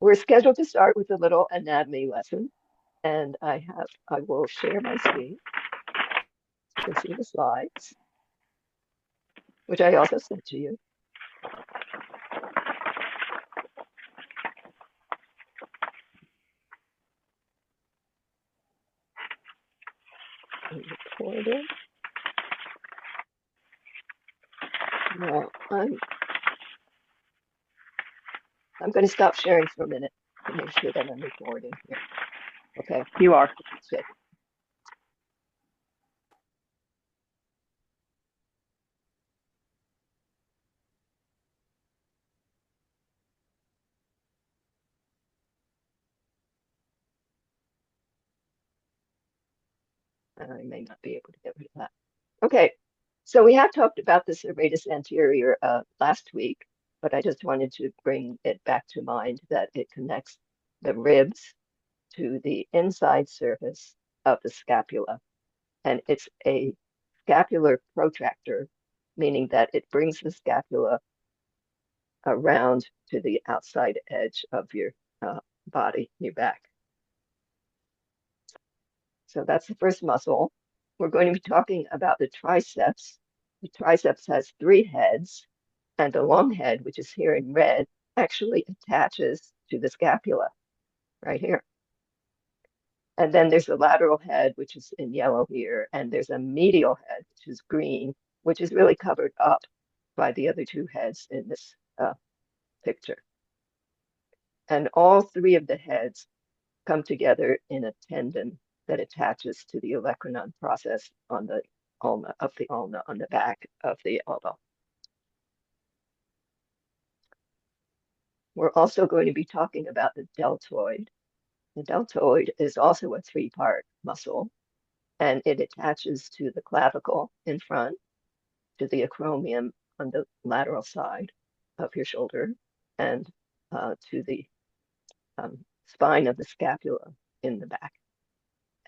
We're scheduled to start with a little anatomy lesson, and I will share my screen. You can see the slides, which I also sent to you. Recorded. Now I'm going to stop sharing for a minute to make sure that I'm recording here. Okay. You are. Good. I may not be able to get rid of that. Okay. So we have talked about the serratus anterior last week, but I just wanted to bring it back to mind that it connects the ribs to the inside surface of the scapula. And it's a scapular protractor, meaning that it brings the scapula around to the outside edge of your body, your back. So that's the first muscle. We're going to be talking about the triceps. The triceps has 3 heads, and the long head, which is here in red, actually attaches to the scapula right here. And then there's a lateral head, which is in yellow here, and there's a medial head, which is green, which is really covered up by the other 2 heads in this picture. And all 3 of the heads come together in a tendon that attaches to the olecranon process on the ulna on the back of the elbow. We're also going to be talking about the deltoid. The deltoid is also a 3-part muscle, and it attaches to the clavicle in front, to the acromion on the lateral side of your shoulder, and to the spine of the scapula in the back.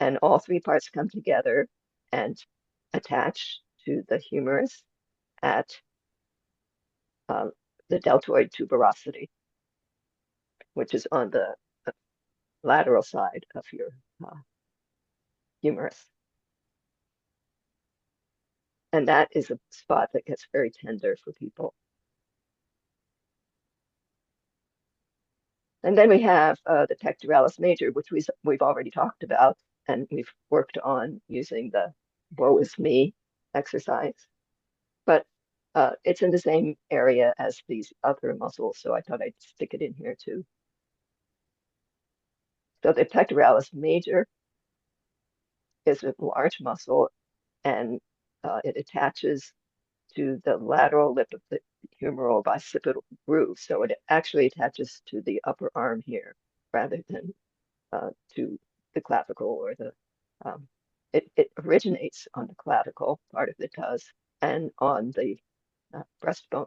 And all 3 parts come together and attach to the humerus at the deltoid tuberosity, which is on the lateral side of your humerus. And that is a spot that gets very tender for people. And then we have the pectoralis major, which we've already talked about, and we've worked on using the woe is me exercise. But it's in the same area as these other muscles, so I thought I'd stick it in here too. So the pectoralis major is a large muscle, and it attaches to the lateral lip of the humeral bicipital groove. So it actually attaches to the upper arm here rather than to the clavicle or the, it originates on the clavicle, part of it does, and on the breastbone.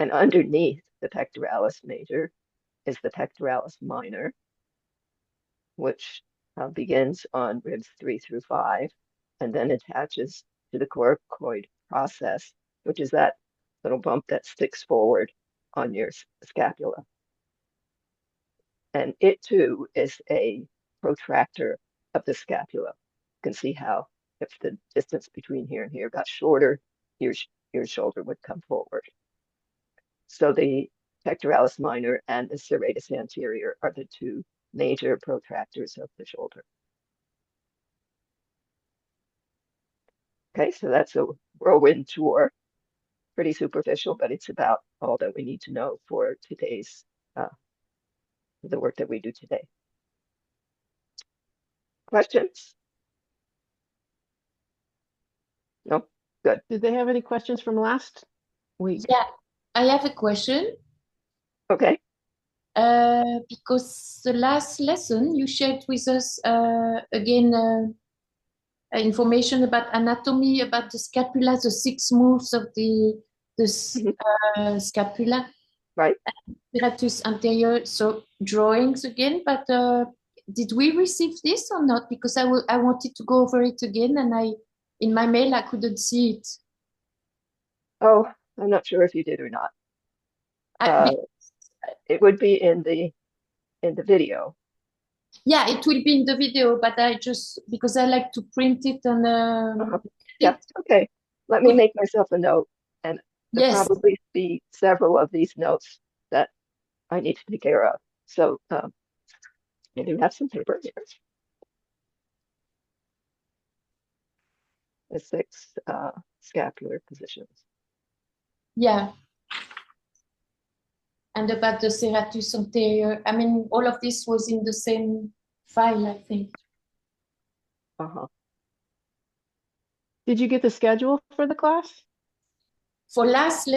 And underneath the pectoralis major is the pectoralis minor, which begins on ribs 3 through 5, and then attaches to the coracoid process, which is that little bump that sticks forward on your scapula. And it too is a protractor of the scapula. You can see how if the distance between here and here got shorter, your shoulder would come forward. So the pectoralis minor and the serratus anterior are the 2 major protractors of the shoulder. Okay, so that's a whirlwind tour. Pretty superficial, but it's about all that we need to know for today's, the work that we do today. Questions? No? Good. Did they have any questions from last week? Yeah, I have a question. Okay. Because the last lesson you shared with us again information about anatomy, about the scapula, the 6 moves of the scapula, Right. serratus anterior. So drawings again, but did we receive this or not? Because I wanted to go over it again, and in my mail I couldn't see it. Oh, I'm not sure if you did or not. I, It would be in the video. yeah, it will be in the video, but I just, because I like to print it and Yeah, okay. Let me make myself a note, and there'll yes, probably be several of these notes that I need to take care of. So I do have some paper here. The 6 scapular positions. yeah. And about the serratus anterior, I mean, all of this was in the same file, I think. Uh-huh. Did you get the schedule for the class? For last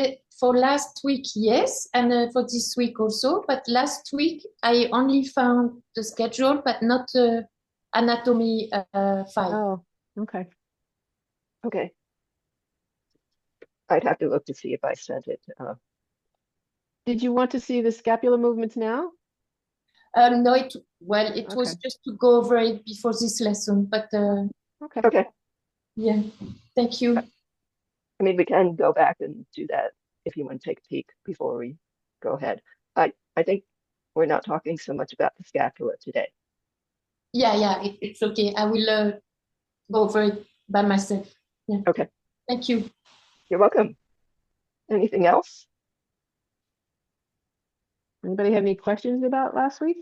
week, yes, and for this week also. But last week I only found the schedule, but not the anatomy file. Oh, okay. Okay. I'd have to look to see if I sent it. Did you want to see the scapular movements now? No, it was Okay. just to go over it before this lesson. But Okay. Okay. yeah, thank you. I mean, we can go back and do that if you want to take a peek before we go ahead. I think we're not talking so much about the scapula today. Yeah, it's okay. I will go over it by myself. Yeah. Okay. Thank you. You're welcome. Anything else? Anybody have any questions about last week?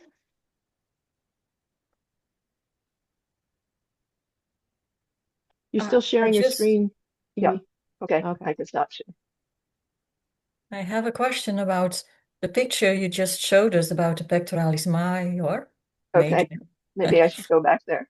You're still sharing your screen, Yeah. Evie? Okay. Okay. I can stop sharing. I have a question about the picture you just showed us about the pectoralis major. Okay. Maybe I should go back there.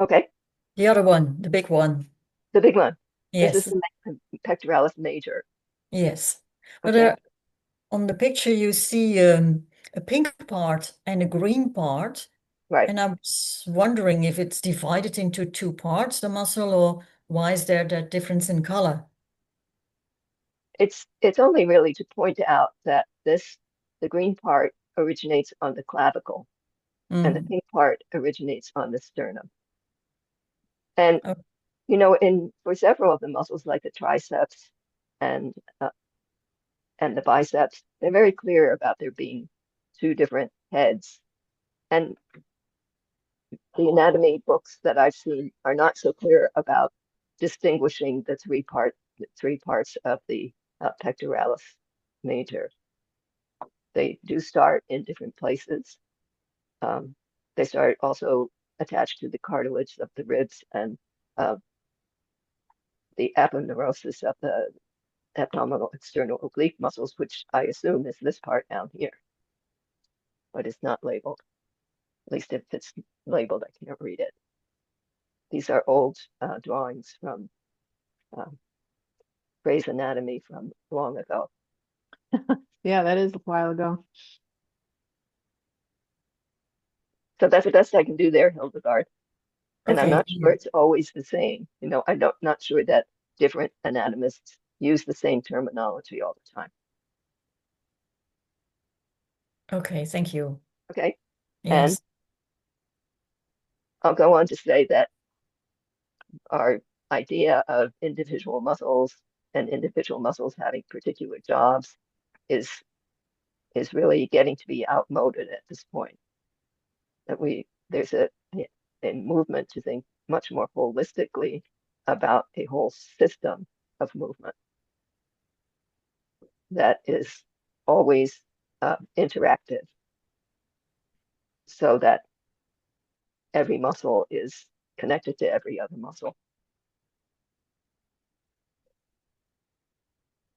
Okay. The other one, the big one. The big one. Yes. This is the pectoralis major. Yes. But Okay. on the picture you see a pink part and a green part. Right. And I was wondering if it's divided into 2 parts, the muscle, or why is there that difference in color? It's only really to point out that the green part originates on the clavicle and the pink part originates on the sternum. And Oh. you know, for several of the muscles like the triceps and the biceps, they're very clear about there being 2 different heads. And the anatomy books that I've seen are not so clear about distinguishing the 3 parts of the pectoralis major. They do start in different places. They start also attached to the cartilage of the ribs and the aponeurosis of the abdominal external oblique muscles, which I assume is this part down here, but it's not labeled. At least if it's labeled, I can't read it. These are old drawings from Gray's Anatomy from long ago. Yeah, that is a while ago. So that's the best I can do there, Hildegard. And I'm Okay. not sure it's always the same. You know, I'm not sure that different anatomists use the same terminology all the time. Okay, thank you. Okay. Yes. And I'll go on to say that our idea of individual muscles and individual muscles having particular jobs is really getting to be outmoded at this point. That there's a movement to think much more holistically about a whole system of movement that is always interactive, so that every muscle is connected to every other muscle.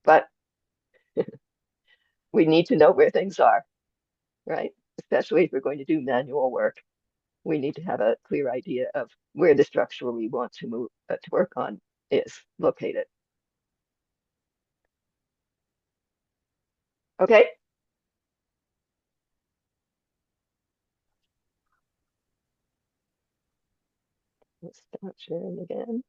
But we need to know where things are, right? Especially if we're going to do manual work. We need to have a clear idea of where the structure we want to move to work on is located. Okay. Let's start sharing again.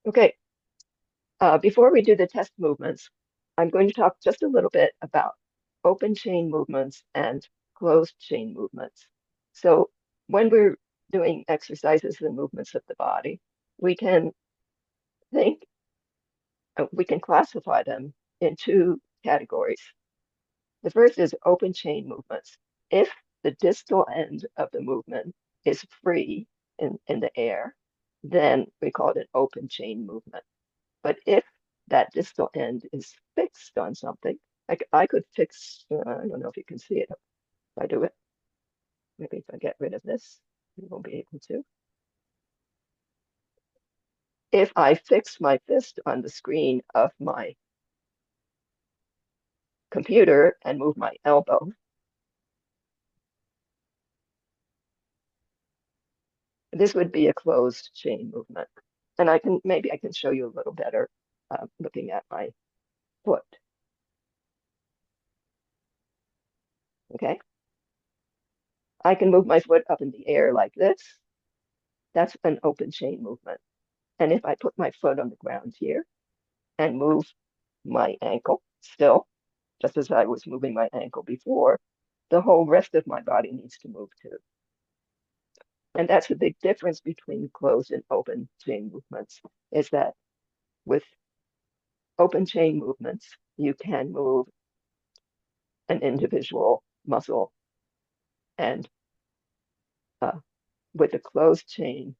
Okay, before we do the test movements, I'm going to talk just a little bit about open chain movements and closed chain movements. So when we're doing exercises and movements of the body, we can think, we can classify them in two categories. The first is open chain movements. If the distal end of the movement is free in the air, then we call it an open chain movement. But if that distal end is fixed on something, like I could fix, I don't know if you can see it if I do it. Maybe if I get rid of this, you won't be able to. If I fix my fist on the screen of my computer and move my elbow, this would be a closed chain movement. And maybe I can show you a little better looking at my foot. Okay. I can move my foot up in the air like this. That's an open chain movement. And if I put my foot on the ground here and move my ankle still, just as I was moving my ankle before, the whole rest of my body needs to move too. And that's the big difference between closed and open chain movements, is that with open chain movements, you can move an individual muscle, and with a closed chain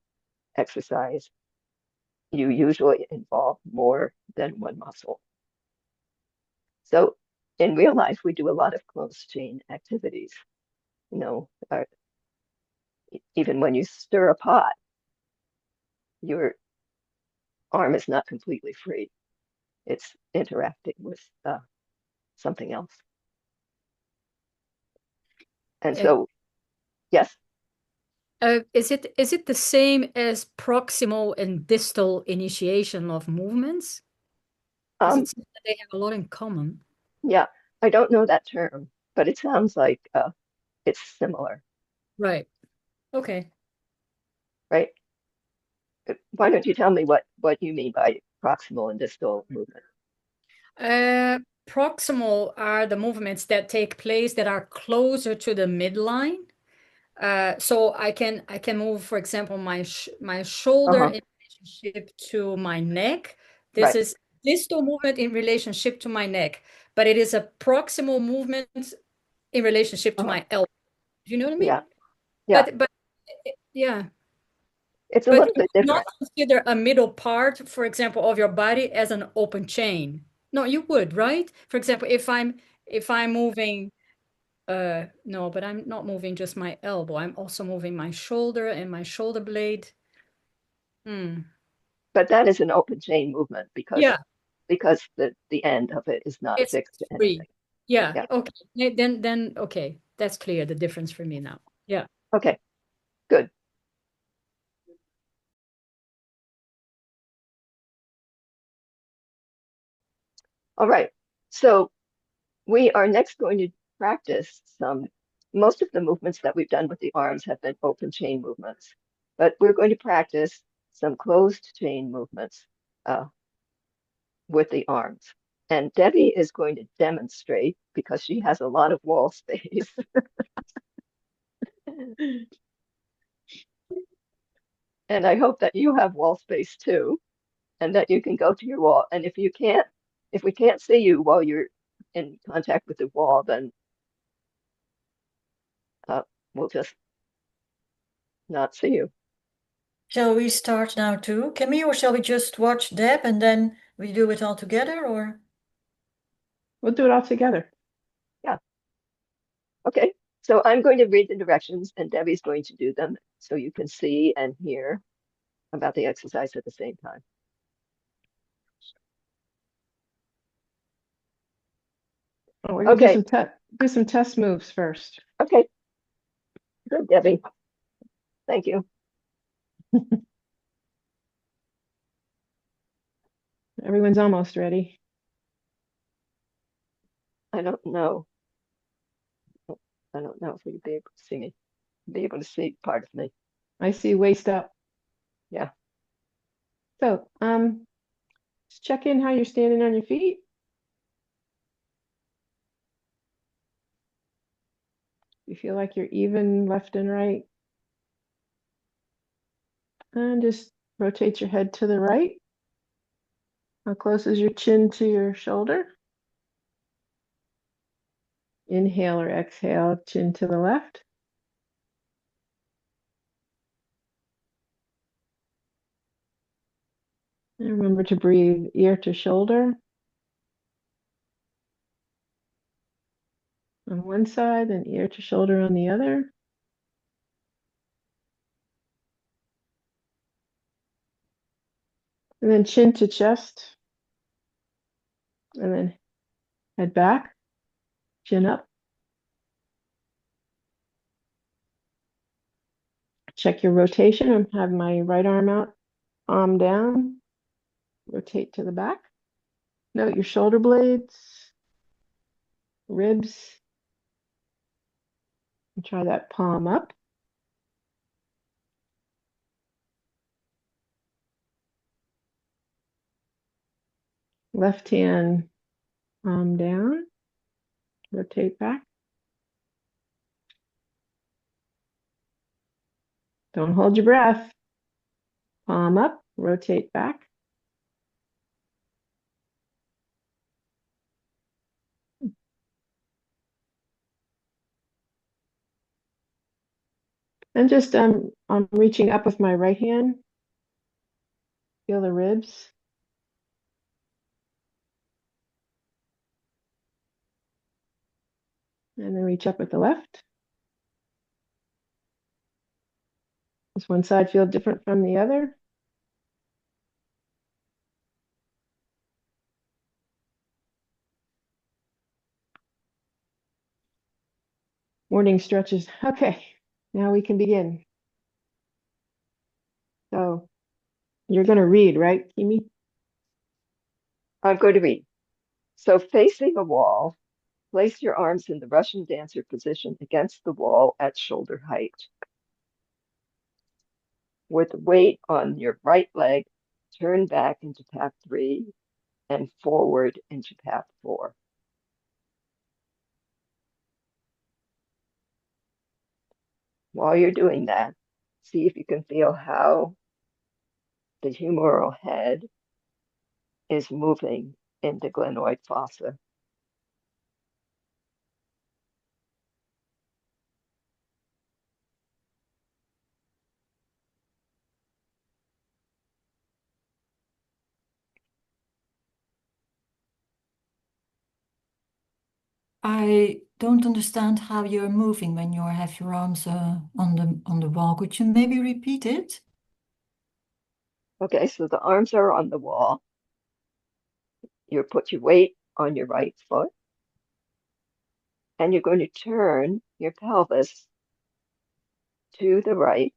exercise, you usually involve more than one muscle. So in real life, we do a lot of closed chain activities. You know, even when you stir a pot, your arm is not completely free. It's interacting with something else. And so, yes? Is it the same as proximal and distal initiation of movements? Because it seems that they have a lot in common. Yeah, I don't know that term, but it sounds like it's similar. Right. Okay. Right? Why don't you tell me what you mean by proximal and distal movement? Proximal are the movements that take place that are closer to the midline. So I can move, for example, my shoulder in relationship to my neck. This is distal movement in relationship to my neck, but it is a proximal movement in relationship to my elbow. Do you know what I mean? Yeah. Yeah. But yeah. It's a little bit different. Not consider a middle part, for example, of your body as an open chain. No, you would, right? For example, if I'm moving, no, but I'm not moving just my elbow. I'm also moving my shoulder and my shoulder blade. But that is an open chain movement because the end of it is not It's fixed to free. anything. Yeah. Okay. Then okay, that's clear. The difference for me now. Yeah. Okay. Good. All right. So we are next going to practice most of the movements that we've done with the arms have been open chain movements, but we're going to practice some closed chain movements with the arms. And Debbie is going to demonstrate because she has a lot of wall space. And I hope that you have wall space too, and that you can go to your wall. And if we can't see you while you're in contact with the wall, then we'll just not see you. Shall we start now too, Kimmy, or shall we just watch Deb and then we do it all together, or? We'll do it all together. Yeah. Okay. So I'm going to read the directions and Debbie's going to do them so you can see and hear about the exercise at the same time. Oh, we're gonna do some test moves first. Okay. Good, Debbie. Thank you. Everyone's almost ready. I don't know. I don't know if you'd be able to see me. Be able to see part of me. I see waist up. Yeah. So, just check in how you're standing on your feet. You feel like you're even left and right. And just rotate your head to the right. How close is your chin to your shoulder? Inhale or exhale, chin to the left. And remember to breathe ear to shoulder on one side and ear to shoulder on the other. And then chin to chest. And then head back, chin up. Check your rotation. I have my right arm out, arm down. Rotate to the back. Note your shoulder blades, ribs. And try that palm up. Left hand arm down. Rotate back. Don't hold your breath. Palm up, rotate back. And just I'm reaching up with my right hand. Feel the ribs. And then reach up with the left. Does one side feel different from the other? Morning stretches. Okay, now we can begin. So you're going to read, right, Kimi? I'm going to read. So facing a wall, place your arms in the Russian dancer position against the wall at shoulder height. With weight on your right leg, turn back into path 3 and forward into path 4. While you're doing that, see if you can feel how the humeral head is moving in the glenoid fossa. I don't understand how you're moving when you have your arms on the wall. Could you maybe repeat it? Okay, so the arms are on the wall. You put your weight on your right foot, and you're going to turn your pelvis to the right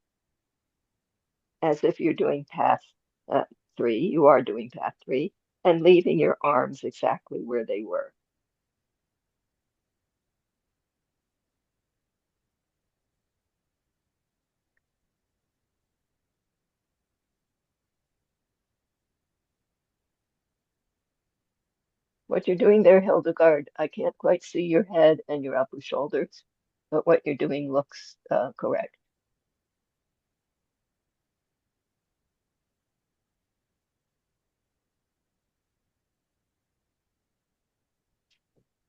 as if you're doing path 3. You are doing path 3, and leaving your arms exactly where they were. What you're doing there, Hildegard, I can't quite see your head and your upper shoulders, but what you're doing looks correct.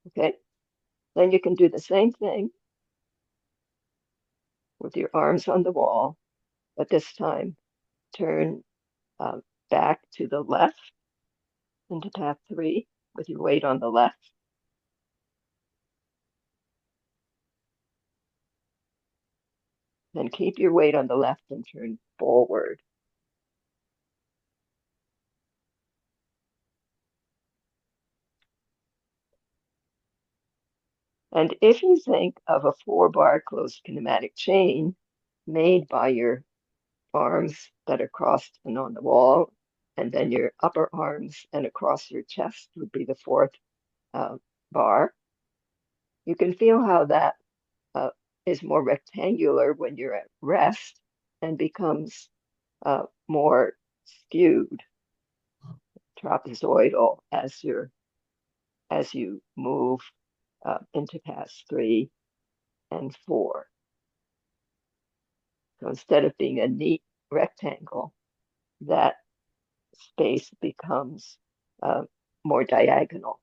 Okay, then you can do the same thing with your arms on the wall, but this time turn back to the left into path 3 with your weight on the left. Then keep your weight on the left and turn forward. And if you think of a 4-bar closed kinematic chain made by your arms that are crossed and on the wall, and then your upper arms and across your chest would be the 4th bar. You can feel how that is more rectangular when you're at rest and becomes more skewed, trapezoidal as you move into paths 3 and 4. So instead of being a neat rectangle, that space becomes more diagonal.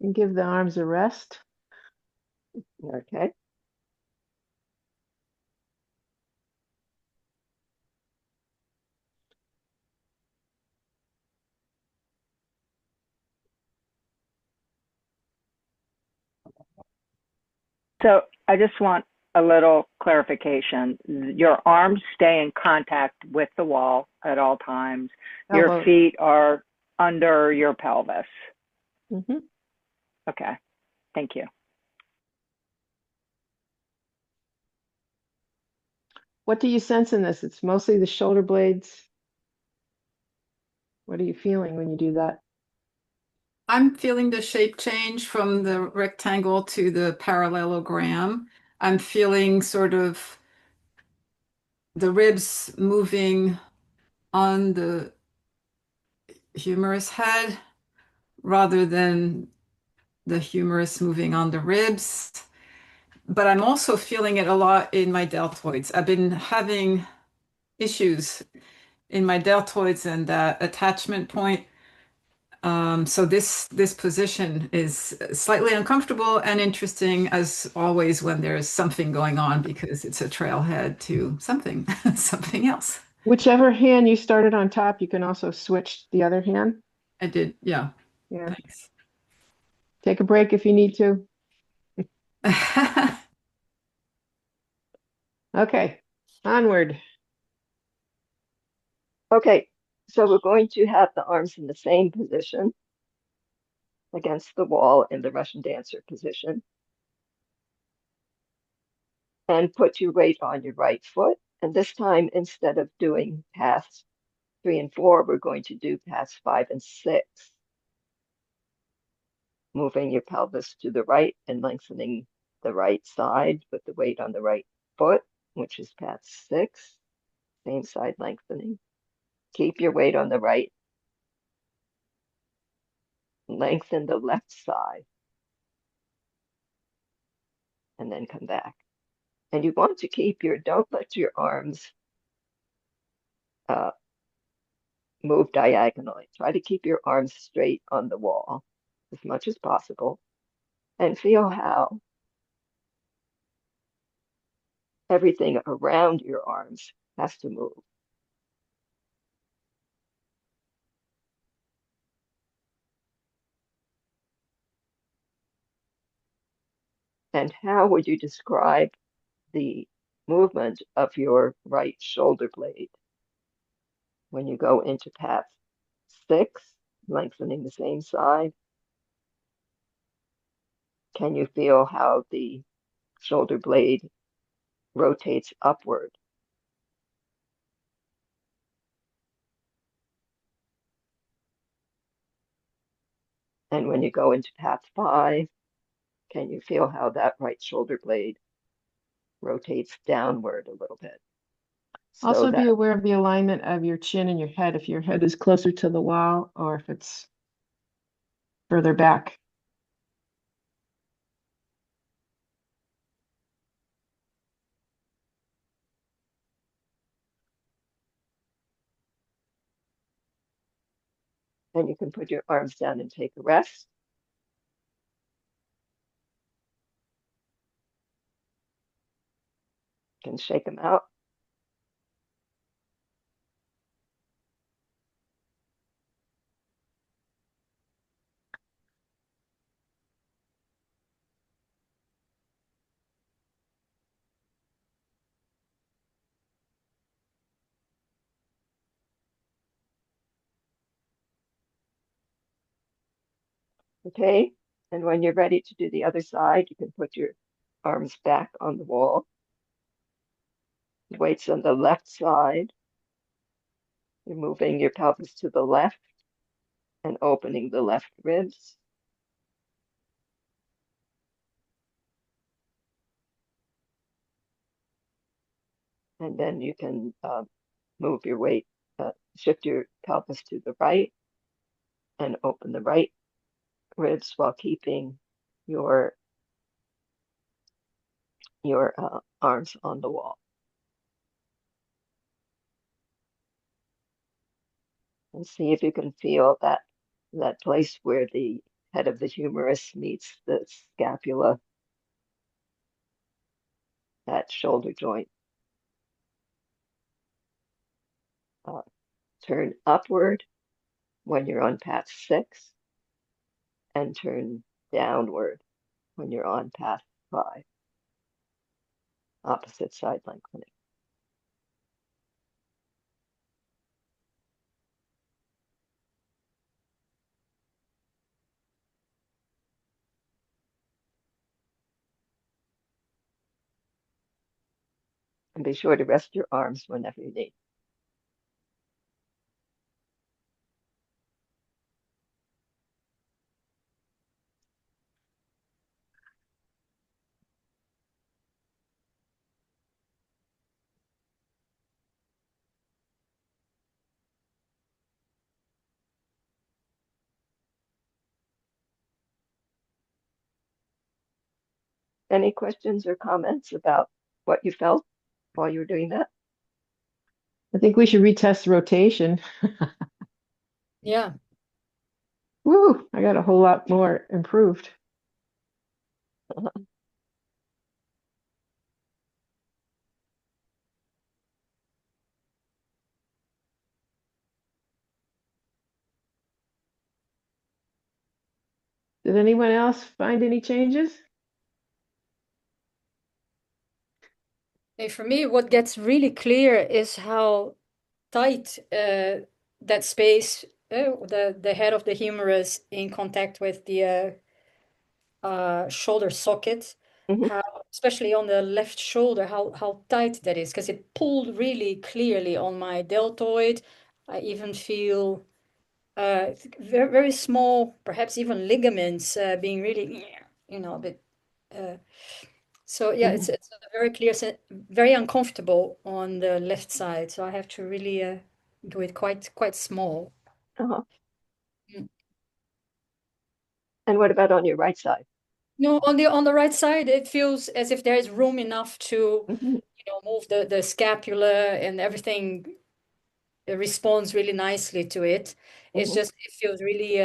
And give the arms a rest. Okay. So I just want a little clarification. Your arms stay in contact with the wall at all times. Your Elbow. feet are under your pelvis. Mm-hmm. Okay. Thank you. What do you sense in this? It's mostly the shoulder blades. What are you feeling when you do that? I'm feeling the shape change from the rectangle to the parallelogram. I'm feeling sort of the ribs moving on the humerus head rather than the humerus moving on the ribs. But I'm also feeling it a lot in my deltoids. I've been having issues in my deltoids and that attachment point. So this position is slightly uncomfortable and interesting as always when there's something going on because it's a trailhead to something, something else. Whichever hand you started on top, you can also switch the other hand. I did, yeah. Yeah. Thanks. Take a break if you need to. Okay, onward. Okay, so we're going to have the arms in the same position against the wall in the Russian dancer position. And put your weight on your right foot. And this time, instead of doing paths 3 and 4, we're going to do paths 5 and 6. Moving your pelvis to the right and lengthening the right side with the weight on the right foot, which is path 6. Same side lengthening. Keep your weight on the right. Lengthen the left side. And then come back. And you want to keep don't let your arms move diagonally. Try to keep your arms straight on the wall as much as possible. And feel how everything around your arms has to move. And how would you describe the movement of your right shoulder blade when you go into path 6, lengthening the same side? Can you feel how the shoulder blade rotates upward? And when you go into path 5, can you feel how that right shoulder blade rotates downward a little bit? So Also that be aware of the alignment of your chin and your head, if your head is closer to the wall or if it's further back. then you can put your arms down and take a rest. You can shake them out. Okay, and when you're ready to do the other side, you can put your arms back on the wall. Weights on the left side. You're moving your pelvis to the left and opening the left ribs. And then you can move your weight, shift your pelvis to the right and open the right ribs while keeping your arms on the wall. And see if you can feel that place where the head of the humerus meets the scapula, that shoulder joint. Turn upward when you're on path 6 and turn downward when you're on path 5. Opposite side lengthening. And be sure to rest your arms whenever you need. Any questions or comments about what you felt while you were doing that? I think we should retest rotation. Yeah. Woo, I got a whole lot more improved. Did anyone else find any changes? And for me, what gets really clear is how tight that space, the head of the humerus in contact with the shoulder socket, Mhm. how, especially on the left shoulder, how tight that is, because it pulled really clearly on my deltoid. I even feel very, very small, perhaps even ligaments being really, a bit. So yeah, it's a very clear, very uncomfortable on the left side. So I have to really do it quite small. Uh-huh. Mm. And what about on your right side? No, on the right side, it feels as if there is room enough to, Mhm. move the scapula and everything responds really nicely to it. It's Mhm. just it feels really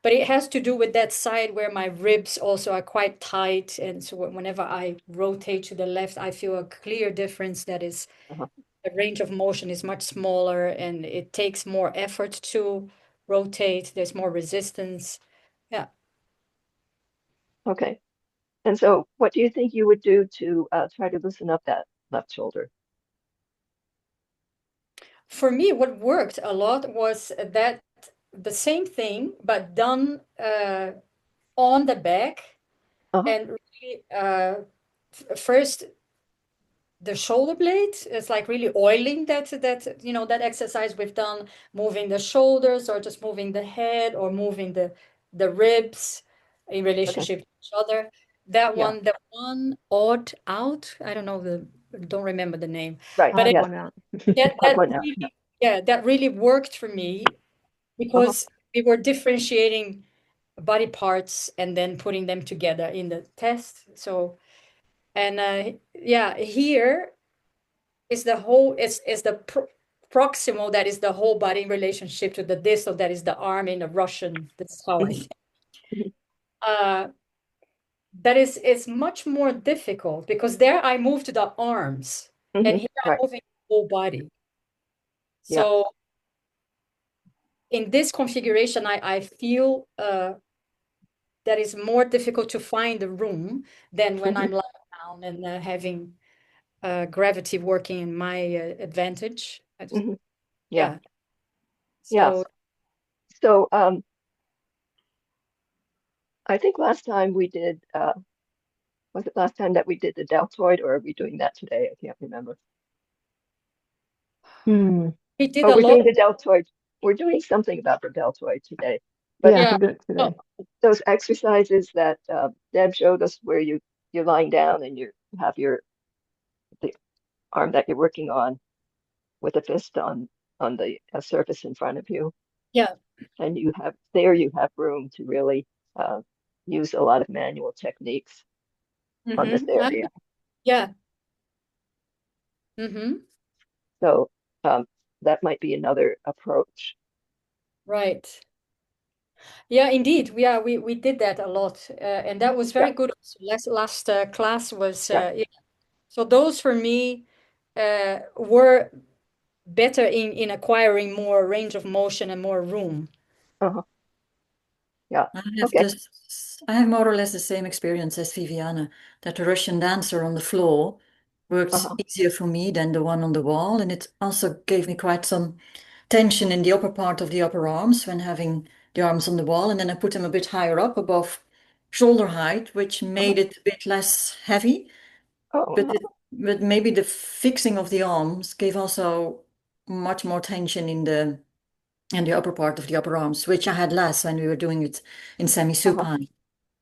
but it has to do with that side where my ribs also are quite tight, and so whenever I rotate to the left, I feel a clear difference. That is, Uh-huh. the range of motion is much smaller and it takes more effort to rotate. There's more resistance. Yeah. Okay. And so what do you think you would do to try to loosen up that left shoulder? For me, what worked a lot was that the same thing, but done on the back, Uh-huh. and really first the shoulder blade is like really oiling that exercise we've done, moving the shoulders or just moving the head or moving the ribs in Okay. relationship to each other. That Yeah. one, the one odd out, I don't remember the name, Right. but Odd Yes. one out. Odd one out. Yeah. that really worked for me Uh-huh. because we were differentiating body parts and then putting them together in the test. So, and yeah, here is the whole, is the proximal, that is the whole body in relationship to the distal, that is the arm in the Russian. That's how I Mhm. think. Mhm. That is, it's much more difficult because there I move to the arms and Mhm. here I'm Right. moving the whole body. Yeah. So in this configuration, I feel that is more difficult to find the room than when Mhm. I'm lying down and having gravity working in my advantage. Mhm. Yeah. Yeah. Yeah. So So I think last time we did, was it last time that we did the deltoid, or are we doing that today? I can't remember. Hmm. We did Oh, a we're lot. doing the deltoid. We're doing something about the deltoid today. Yeah, Yeah. we'll do it today. Those exercises that Deb showed us, where you're lying down and you have the arm that you're working on with a fist on the surface in front of you, Yeah. and you have room to really use a lot of manual techniques on this area. Yeah. Mm-hmm. So that might be another approach. Right. Yeah, indeed. We did that a lot, and that was very Yeah, good. Last class was yeah, yeah. So those for me were better in acquiring more range of motion and more room. uh-huh, yeah. I have Okay, this, I have more or less the same experience as Viviana, that the Russian dancer on the floor worked uh-huh, easier for me than the one on the wall, and it also gave me quite some tension in the upper part of the upper arms when having the arms on the wall, and then I put them a bit higher up above shoulder height, which uh-huh. made it a bit less heavy. Oh, But maybe the fixing of the arms gave also much more tension in the upper part of the upper arms, which I had less when we were doing it in uh-huh, semi-supine.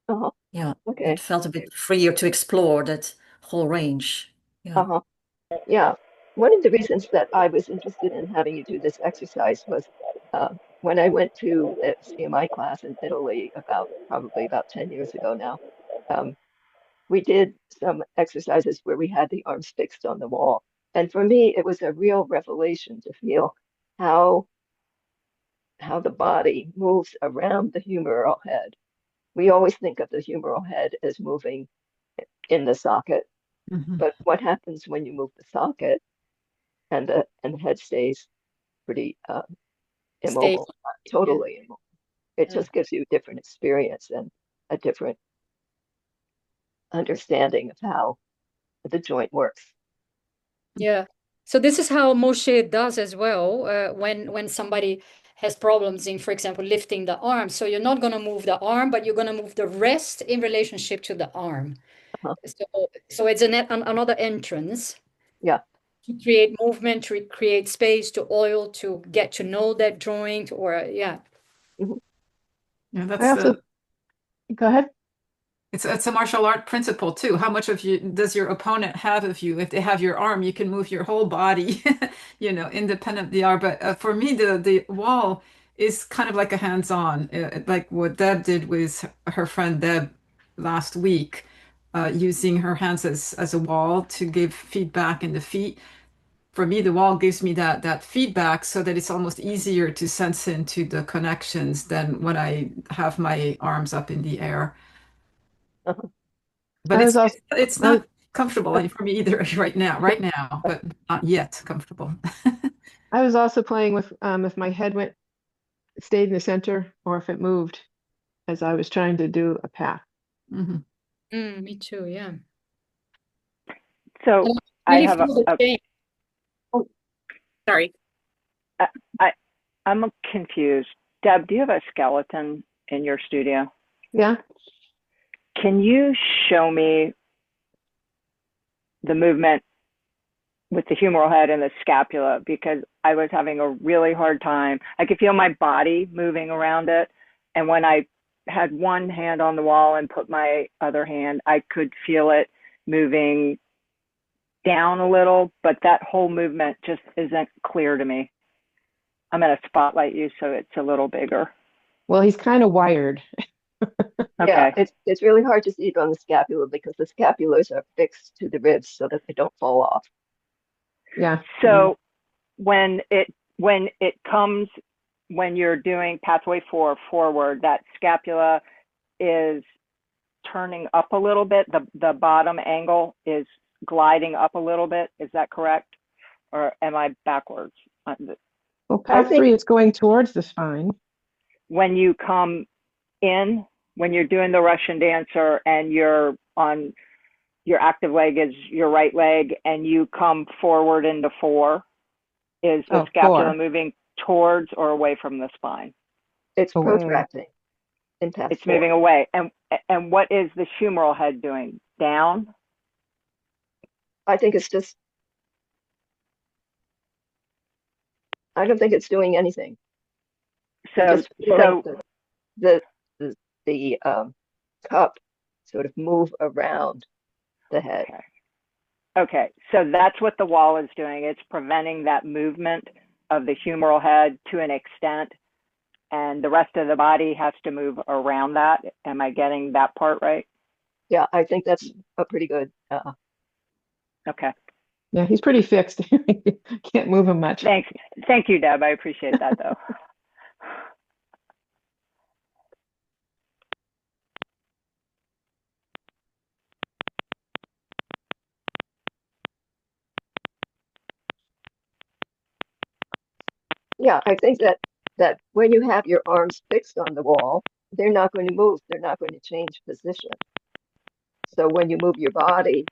uh-huh. Yeah, Okay, it felt a bit freer to explore that whole range. Yeah. uh-huh. Yeah, one of the reasons that I was interested in having you do this exercise was when I went to a CMI class in Italy probably about 10 years ago now. Um, we did some exercises where we had the arms fixed on the wall. And for me, it was a real revelation to feel how the body moves around the humeral head. We always think of the humeral head as moving in the socket, Mhm. but what happens when you move the socket and the head stays pretty Stay. immobile, not Yeah. totally immobile. It Yeah. just gives you a different experience and a different understanding of how the joint works. Yeah. So this is how Moshe does as well when somebody has problems in, for example, lifting the arm. So you're not going to move the arm, but you're going to move the rest in relationship to the arm. Uh-huh. So it's another entrance Yeah. to create movement, to create space, to oil, to get to know that joint, or yeah. Mhm. Yeah, I that's also, go ahead. it's a martial art principle too. How much of you does your opponent have of you? If they have your arm, you can move your whole body, independently are. But for me, the wall is kind of like a hands-on, like what Deb did with her friend Deb last week, using her hands as a wall to give feedback in the feet. For me, the wall gives me that feedback so that it's almost easier to sense into the connections than when I have my arms up in the air. Uh-huh. But I was also, it's I was, not comfortable for me either right now, but not yet comfortable. I was also playing with if my head stayed in the center or if it moved as I was trying to do a path. Mhm. Me too. Yeah. So And I really have feel the change. sorry. I, I I'm confused. Deb, do you have a skeleton in your studio? Yeah. Can you show me the movement with the humeral head and the scapula? Because I was having a really hard time. I could feel my body moving around it. And when I had one hand on the wall and put my other hand, I could feel it moving down a little, but that whole movement just isn't clear to me. I'm going to spotlight you so it's a little bigger. Well, he's kind of wired. Yeah, Okay. it's really hard to see it on the scapula because the scapulars are fixed to the ribs so that they don't fall off. Yeah. So when it comes, when you're doing pathway 4 forward, that scapula is turning up a little bit. The bottom angle is gliding up a little bit. Is that correct? Or am I backwards? Well, I path think 3 is going towards the spine. When you come in, when you're doing the Russian dancer and you're on your active leg is your right leg and you come forward into 4, is the Oh, scapula 4. moving towards or away from the spine? it's Away. protracting. in path It's 4. moving away. And what is the humeral head doing? Down? I think it's just, I don't think it's doing anything. You're So just feeling the cup sort of move around the head. okay. Okay, so that's what the wall is doing. It's preventing that movement of the humeral head to an extent, and the rest of the body has to move around that. Am I getting that part right? Yeah, I think that's a pretty good. Okay, Yeah, he's pretty fixed. Can't move him much. thanks. Thank you, Deb. I appreciate that, though. Yeah, I think that when you have your arms fixed on the wall, they're not going to move. They're not going to change position. So when you move your body,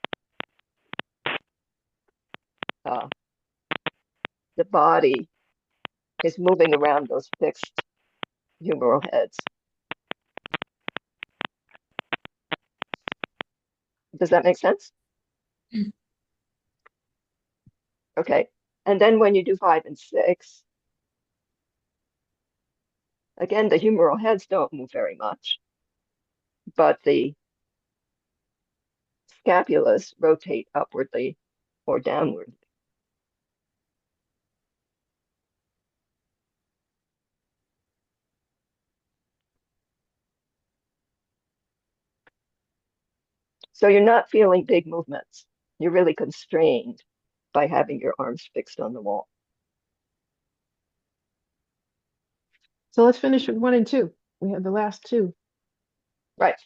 the body is moving around those fixed humeral heads. Does that make sense? Okay. And then when you do 5 and 6, again, the humeral heads don't move very much, but the scapulas rotate upwardly or downward. So you're not feeling big movements. You're really constrained by having your arms fixed on the wall. So let's finish with 1 and 2. We have the last 2. Right.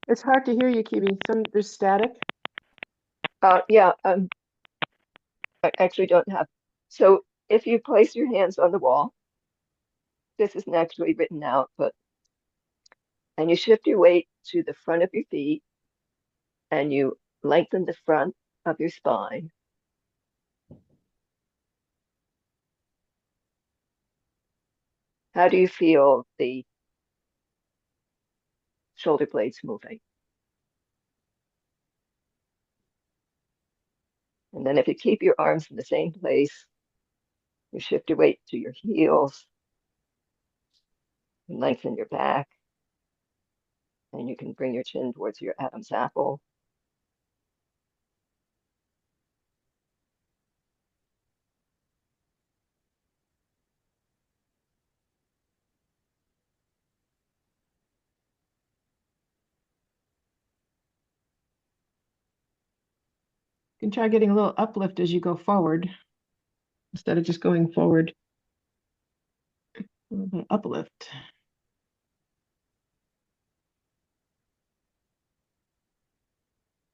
It's hard to hear you, Kibi. There's static. Yeah, I actually don't have. So if you place your hands on the wall, this isn't actually written out, and you shift your weight to the front of your feet and you lengthen the front of your spine. How do you feel the shoulder blades moving? And then if you keep your arms in the same place, you shift your weight to your heels, and lengthen your back, and you can bring your chin towards your Adam's apple. You can try getting a little uplift as you go forward instead of just going forward. A little bit uplift.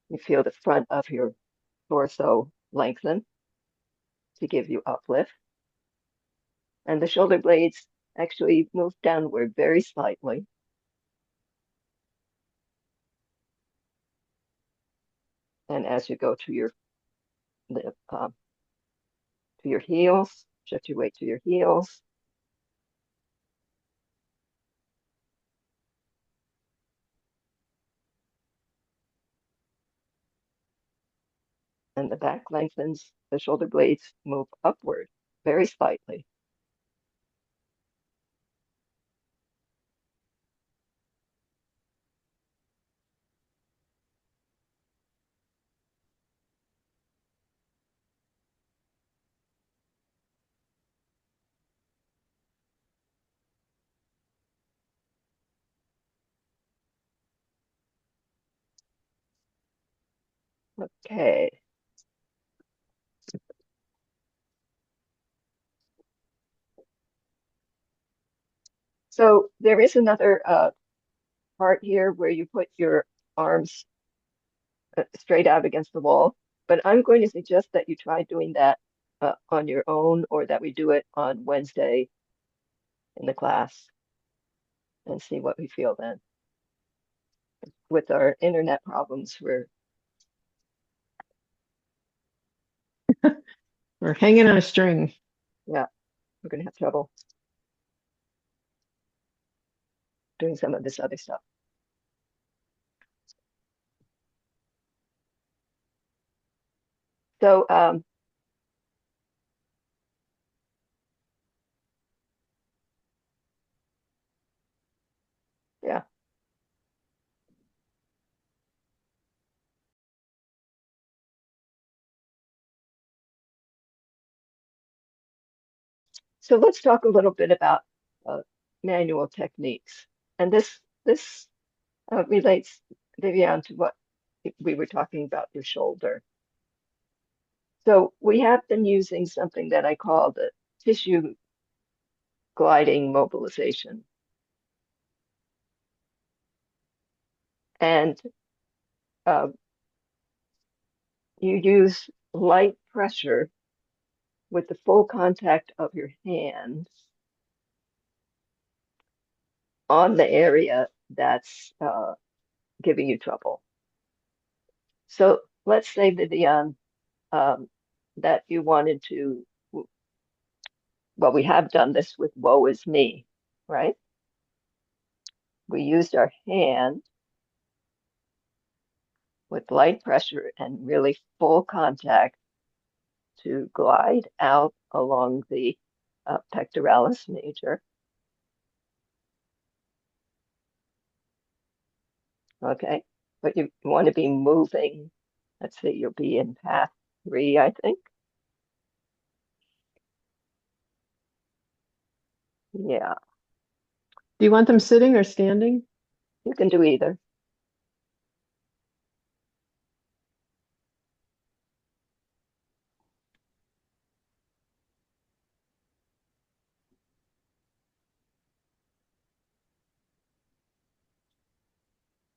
You feel the front of your torso lengthen to give you uplift. And the shoulder blades actually move downward very slightly. And as you go to your heels, shift your weight to your heels. And the back lengthens, the shoulder blades move upward very slightly. Okay. So there is another part here where you put your arms straight out against the wall, but I'm going to suggest that you try doing that on your own, or that we do it on Wednesday in the class and see what we feel then. With our internet problems, We're hanging on a string. we're going to have trouble doing some of this other stuff. So yeah. So let's talk a little bit about manual techniques. And this relates, Vivian, to what we were talking about, your shoulder. So we have been using something that I call the tissue gliding mobilization. And you use light pressure with the full contact of your hand on the area that's giving you trouble. So let's say, Vivian, that you wanted to, well, we have done this with woe is me, right? We used our hand with light pressure and really full contact to glide out along the pectoralis major. Okay, but you want to be moving. Let's see, you'll be in path 3, I think. Yeah, Do you want them sitting or standing? you can do either.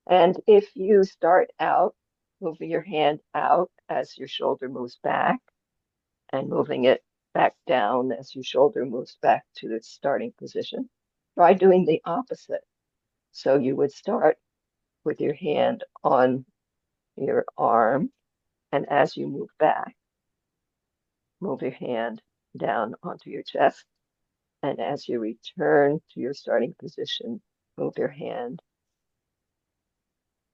And if you start out moving your hand out as your shoulder moves back, and moving it back down as your shoulder moves back to its starting position, try doing the opposite. So you would start with your hand on your arm, and as you move back, move your hand down onto your chest. And as you return to your starting position, move your hand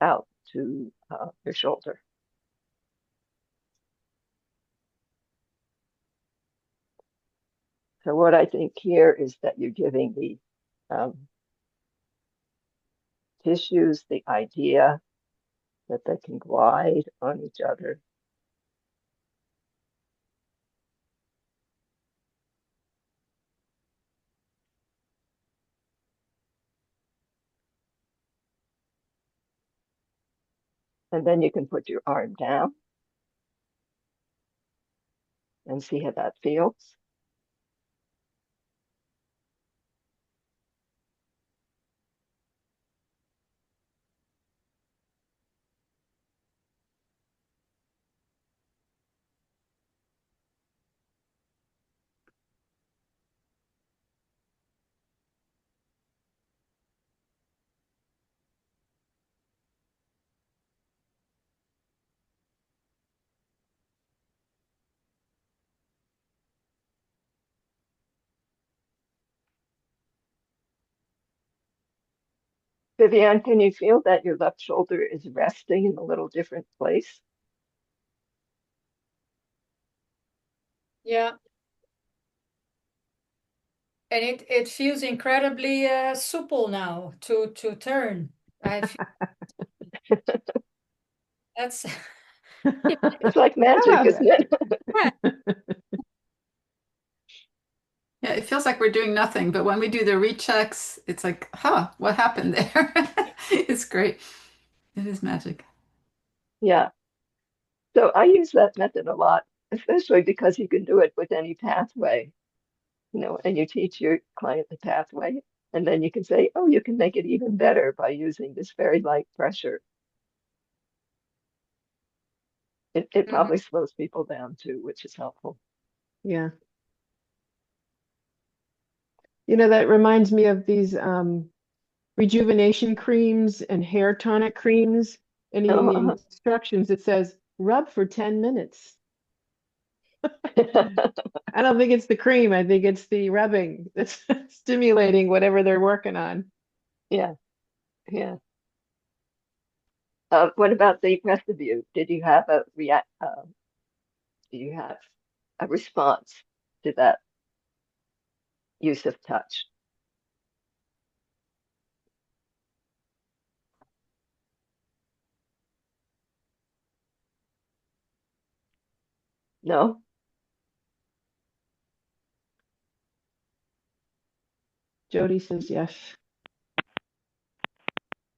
out to your shoulder. So what I think here is that you're giving the tissues the idea that they can glide on each other. And then you can put your arm down and see how that feels. Vivian, can you feel that your left shoulder is resting in a little different place? Yeah. And it feels incredibly supple now to turn. I feel that's It's like magic, isn't it? Yeah, it feels like we're doing nothing, but when we do the rechecks, it's like, huh, what happened there? It's great. It is magic. Yeah. So I use that method a lot, especially because you can do it with any pathway, and you teach your client the pathway, and then you can say, oh, you can make it even better by using this very light pressure. It probably slows people down too, which is helpful. Yeah. That reminds me of these rejuvenation creams and hair tonic creams. And in the instructions, it says rub for 10 minutes. I don't think it's the cream. I think it's the rubbing that's stimulating whatever they're working on. Yeah, yeah. What about the rest of you? Did you have a response to that use of touch? No? Jody says yes.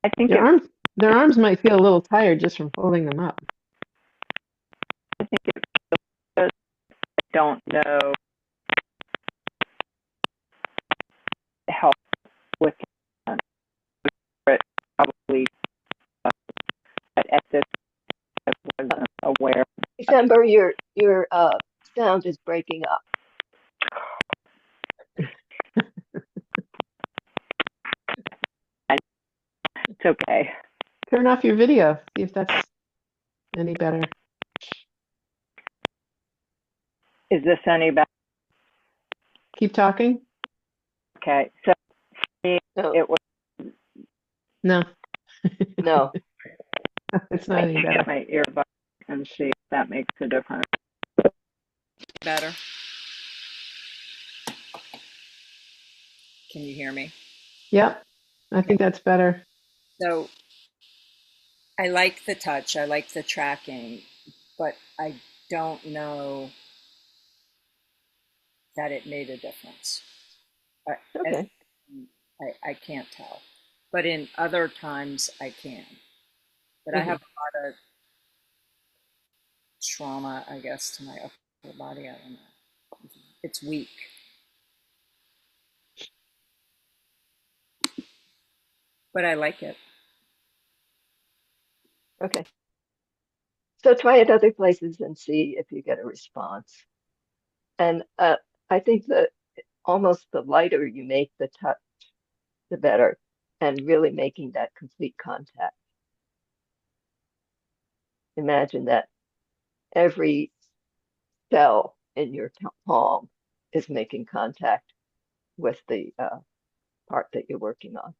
I think Their arms might feel a little tired just from holding them up. I think it don't know help with it probably at this I wasn't aware. December, your sound is breaking up. It's okay. Turn off your video, see if that's any better. Is this any better? Keep talking. Okay. So No. it was No. No. It's not any better. get my earbud and see if that makes a difference. Better. Can you hear me? Yep. I think that's better. So I like the touch, I like the tracking, but I don't know that it made a difference. Okay. I can't tell. But in other times I can. But I have a lot of trauma, I guess, to my upper body. I don't know. It's weak. But I like it. Okay. So try it other places and see if you get a response. And I think that almost the lighter you make the touch, the better, and really making that complete contact. Imagine that every cell in your palm is making contact with the part that you're working on.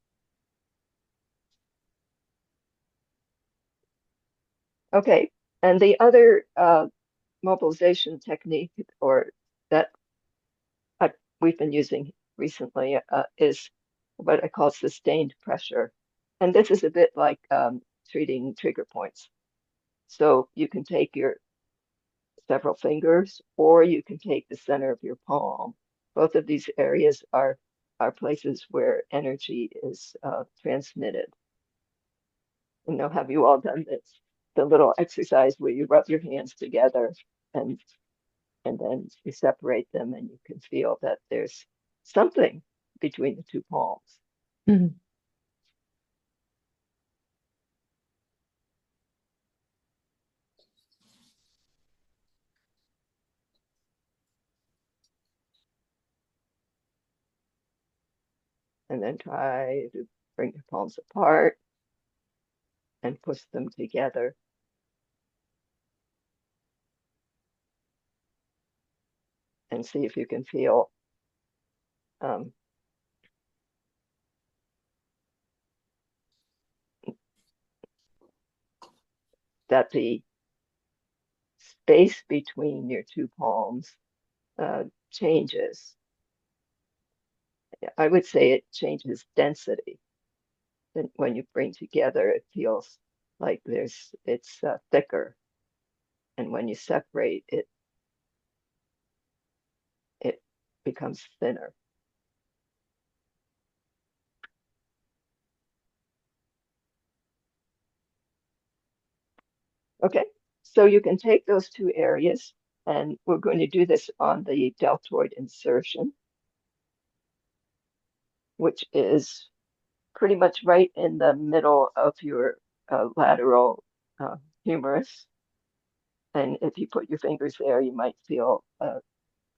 Okay, and the other mobilization technique, or that we've been using recently, is what I call sustained pressure. And this is a bit like treating trigger points. So you can take your several fingers, or you can take the center of your palm. Both of these areas are places where energy is transmitted. Have you all done this? The little exercise where you rub your hands together and then you separate them, and you can feel that there's something between the two palms. Mhm. And then try to bring your palms apart and push them together. And see if you can feel that the space between your two palms changes. I would say it changes density. Then when you bring together, it feels like it's thicker. And when you separate it, it becomes thinner. Okay, So you can take those two areas, and we're going to do this on the deltoid insertion, which is pretty much right in the middle of your lateral humerus. And if you put your fingers there, you might feel a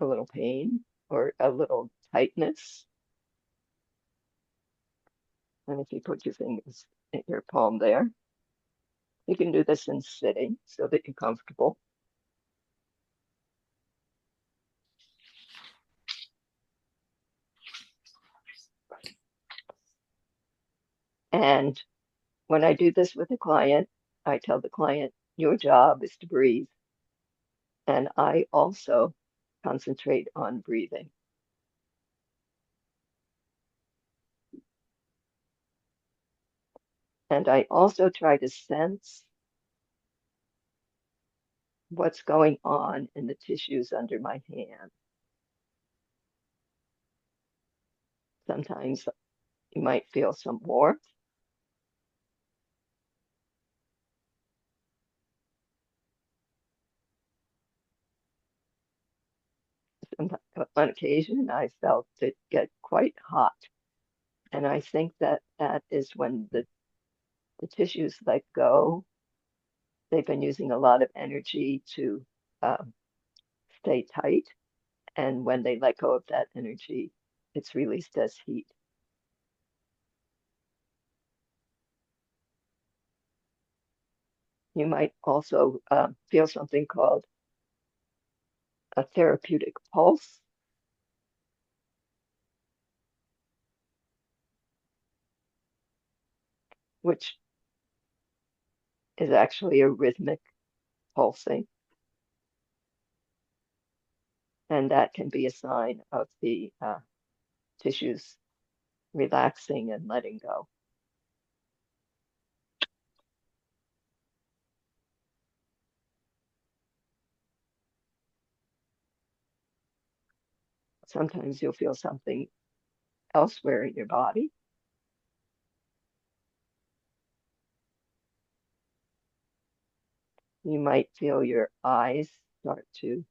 little pain or a little tightness. And if you put your fingers in your palm there, you can do this in sitting so that you're comfortable. And when I do this with a client, I tell the client, your job is to breathe. And I also concentrate on breathing. And I also try to sense what's going on in the tissues under my hand. Sometimes you might feel some warmth. On occasion, I felt it get quite hot. And I think that that is when the tissues let go. They've been using a lot of energy to stay tight. And when they let go of that energy, it's released as heat. You might also feel something called a therapeutic pulse, which is actually a rhythmic pulsing. And that can be a sign of the tissues relaxing and letting go. Sometimes you'll feel something elsewhere in your body. You might feel your eyes start to,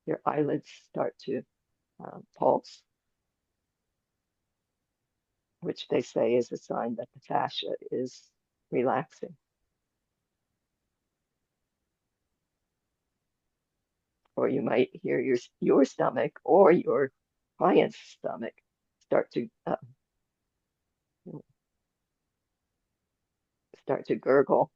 your eyelids start to pulse, which they say is a sign that the fascia is relaxing. Or you might hear your stomach or your client's stomach start to gurgle.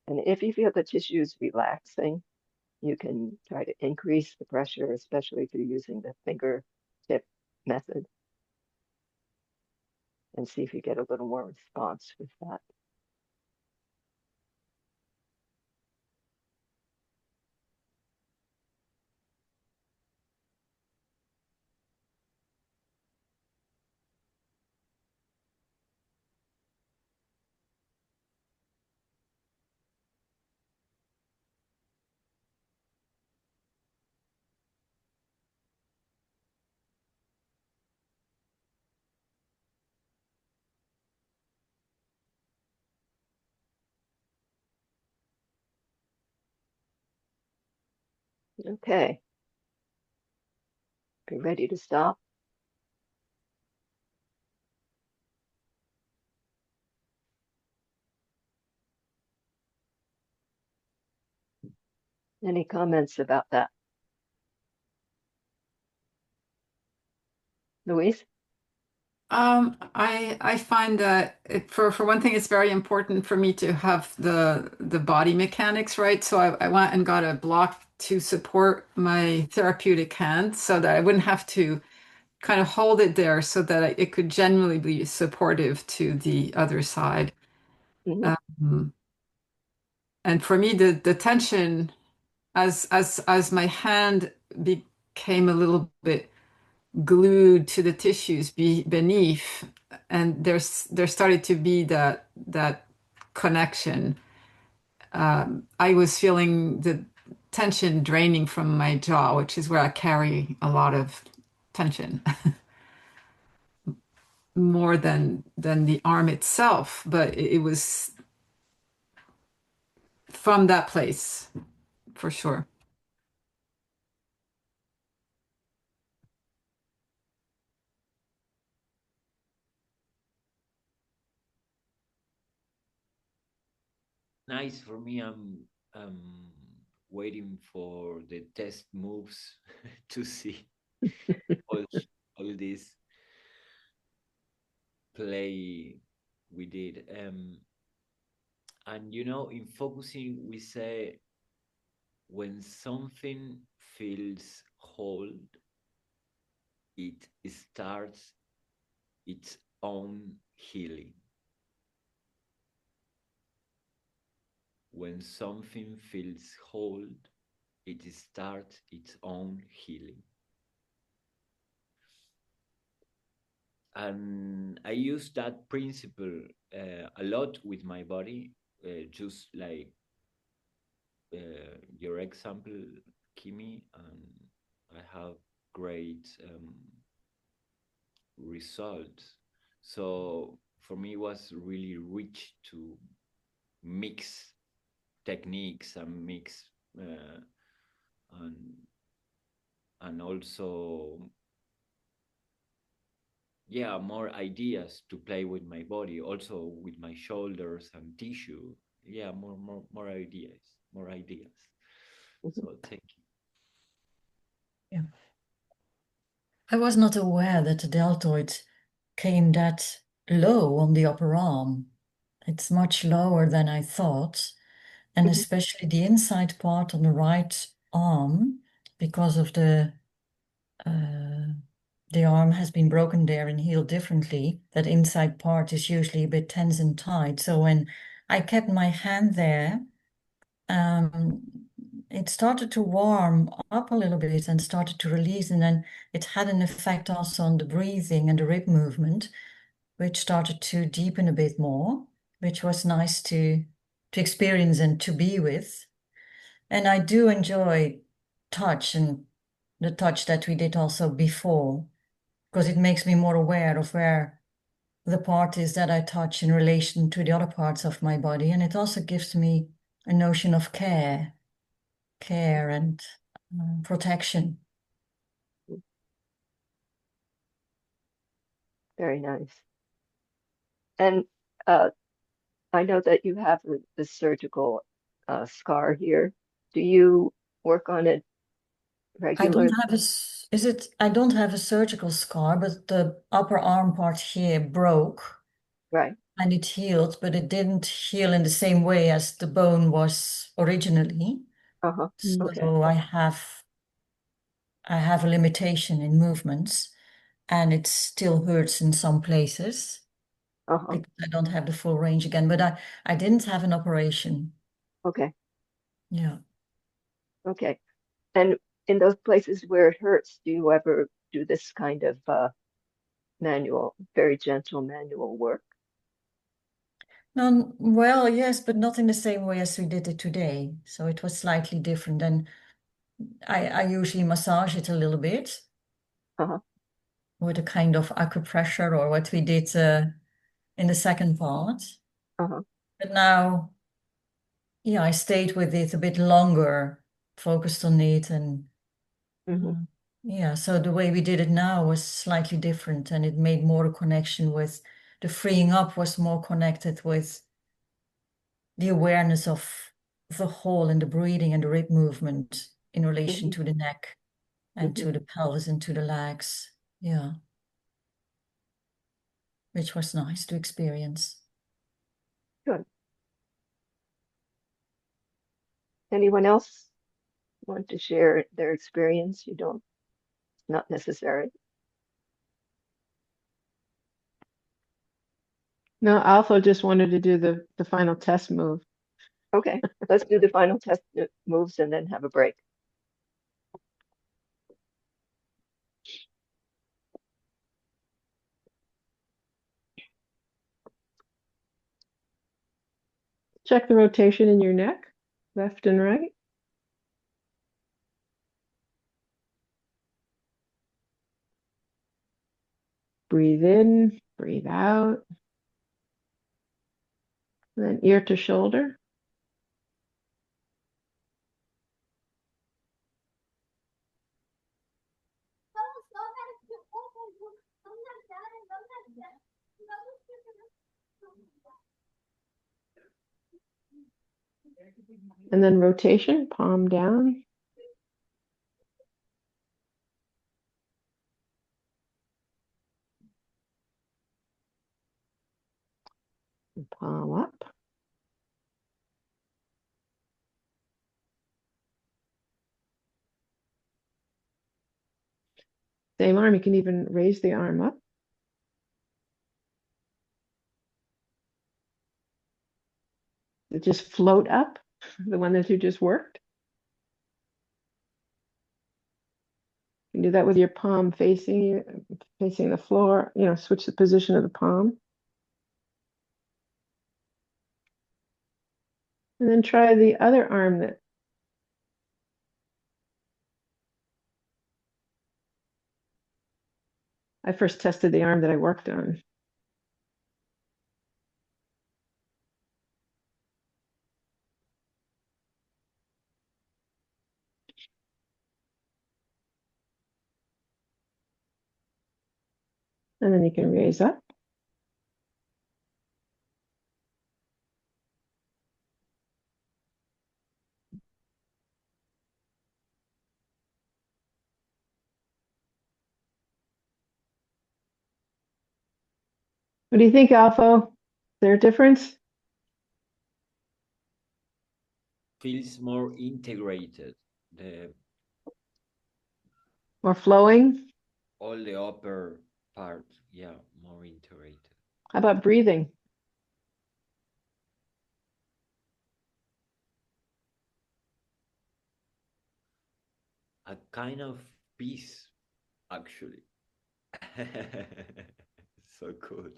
And if you feel the tissues relaxing, you can try to increase the pressure, especially if you're using the fingertip method, and see if you get a little more response with that. Okay. Are you ready to stop? Any comments about that? Louise? I find that for one thing, it's very important for me to have the body mechanics right. So I went and got a block to support my therapeutic hand so that I wouldn't have to kind of hold it there so that it could generally be supportive to the other side. Mhm. And for me, the tension as my hand became a little bit glued to the tissues beneath, and there started to be that connection. I was feeling the tension draining from my jaw, which is where I carry a lot of tension, more than the arm itself. But it was from that place, for sure. Nice for me. I'm waiting for the test moves to see all, all this play we did. And in focusing, we say when something feels hold, it starts its own healing. When something feels hold, it starts its own healing. And I use that principle a lot with my body, just like your example, Kimi, and I have great results. So for me, it was really rich to mix techniques and mix and also more ideas to play with my body, also with my shoulders and tissue. More ideas. So thank you. Yeah. I was not aware that the deltoid came that low on the upper arm. It's much lower than I thought, and especially the inside part on the right arm, because of the arm has been broken there and healed differently. That inside part is usually a bit tense and tight. So when I kept my hand there, it started to warm up a little bit and started to release, and then it had an effect also on the breathing and the rib movement, which started to deepen a bit more, which was nice to experience and to be with. And I do enjoy touch, and the touch that we did also before, because it makes me more aware of where the part is that I touch in relation to the other parts of my body. And it also gives me a notion of care and protection. Very nice. And I know that you have the surgical scar here. Do you work on it I don't regularly? have I don't have a surgical scar, but the upper arm part here broke Right. and it healed, but it didn't heal in the same way as the bone was originally. Uh-huh. Okay. So I have a limitation in movements, and it still hurts in some places Uh-huh. because I don't have the full range again. But I didn't have an operation. Okay. Yeah. Okay. And in those places where it hurts, do you ever do this kind of very gentle manual work? Well, yes, but not in the same way as we did it today. So it was slightly different. And I usually massage it a little bit Uh-huh. with a kind of acupressure or what we did in the second part. Uh-huh. But now, yeah, I stayed with it a bit longer, focused on it. And Mm-hmm. yeah, so the way we did it now was slightly different, and it made more a connection with the freeing up was more connected with the awareness of the whole and the breathing and the rib movement in relation Mm-hmm. to the neck and Mm-hmm. to the pelvis and to the legs. Yeah, which was nice to experience. Good. Anyone else want to share their experience? You don't, it's not necessary. No, Alpha just wanted to do the final test move. Okay, let's do the final test moves and then have a break. Check the rotation in your neck, left and right. Breathe in, breathe out. And then ear to shoulder. And then rotation, palm down. And palm up. Same arm, you can even raise the arm up. Just float up, the one that you just worked. You can do that with your palm facing the floor, switch the position of the palm. And then try the other arm that I first tested the arm that I worked on. And then you can raise up. What do you think, Alpha? Is there a difference? Feels more integrated. More flowing? All the upper part, yeah, more integrated. How about breathing? A kind of peace, actually. So good.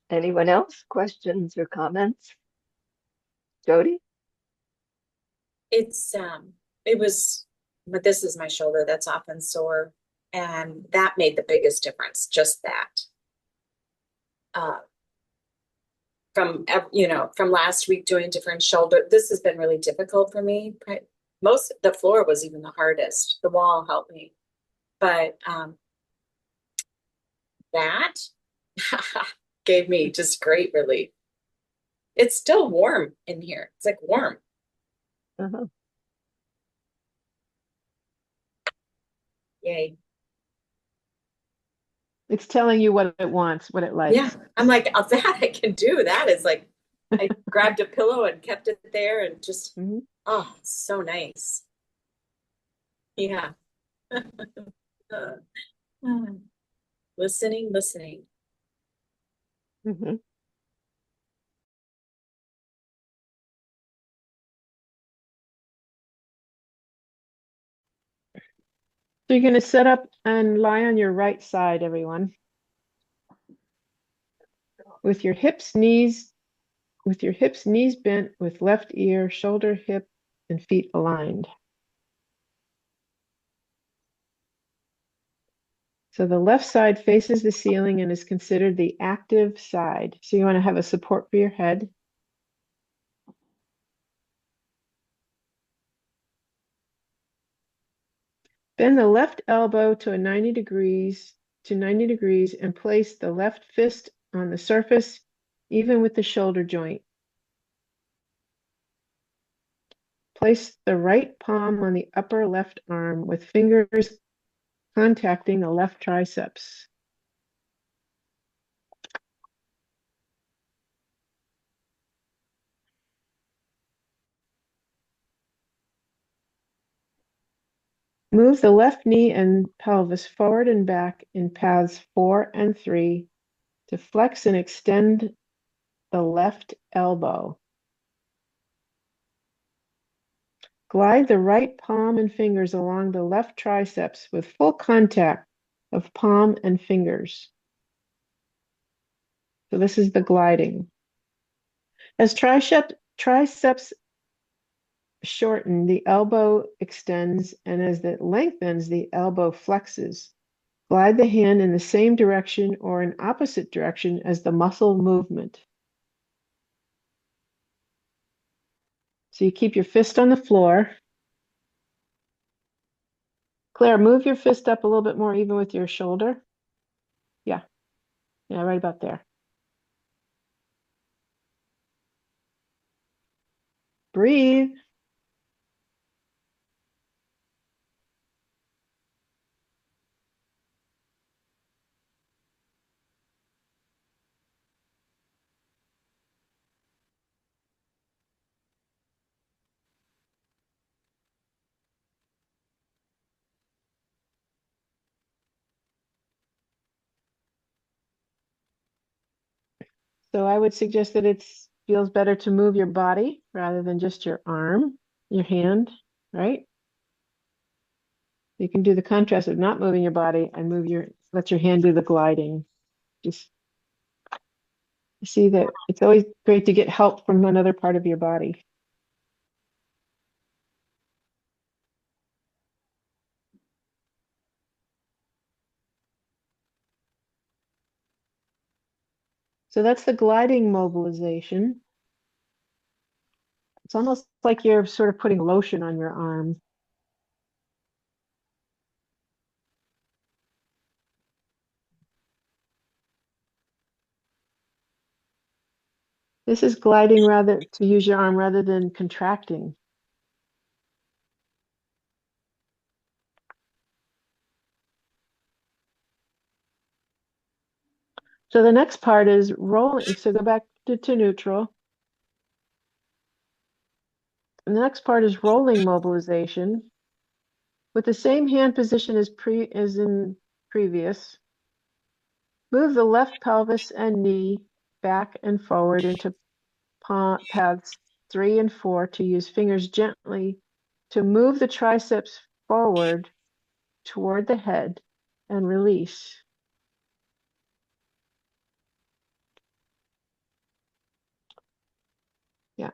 Anyone else? Questions or comments? Jody? But this is my shoulder that's often sore, and that made the biggest difference, just that. From last week doing different shoulder, this has been really difficult for me. The floor was even the hardest. The wall helped me, but that gave me just great relief. It's still warm in here. It's like warm. Uh-huh. Yay. It's telling you what it wants, what it likes. Yeah, I'm like, that I can do. That is like, I grabbed a pillow and kept it there and just, oh, it's so nice. Yeah. Listening. Mm-hmm. So you're going to set up and lie on your right side, everyone. With your hips, knees bent, with left ear, shoulder, hip, and feet aligned. So the left side faces the ceiling and is considered the active side. So you want to have a support for your head. Bend the left elbow to 90 degrees and place the left fist on the surface, even with the shoulder joint. Place the right palm on the upper left arm with fingers contacting the left triceps. Move the left knee and pelvis forward and back in paths 4 and 3 to flex and extend the left elbow. Glide the right palm and fingers along the left triceps with full contact of palm and fingers. So this is the gliding. As triceps shorten, the elbow extends, and as it lengthens, the elbow flexes. Glide the hand in the same direction or in opposite direction as the muscle movement. So you keep your fist on the floor. Claire, move your fist up a little bit more even with your shoulder. Yeah, right about there. Breathe. So I would suggest that it feels better to move your body rather than just your arm, your hand, right? You can do the contrast of not moving your body and let your hand do the gliding. Just see that it's always great to get help from another part of your body. So that's the gliding mobilization. It's almost like you're sort of putting lotion on your arm. This is gliding to use your arm rather than contracting. So the next part is rolling. So go back to neutral. And the next part is rolling mobilization with the same hand position as in previous. Move the left pelvis and knee back and forward into paths 3 and 4 to use fingers gently to move the triceps forward toward the head and release. Yeah.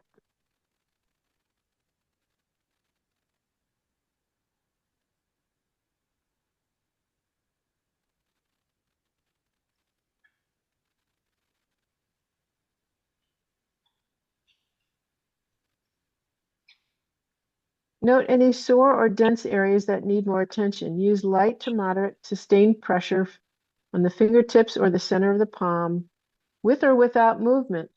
Note any sore or dense areas that need more attention. Use light to moderate sustained pressure on the fingertips or the center of the palm, with or without movement.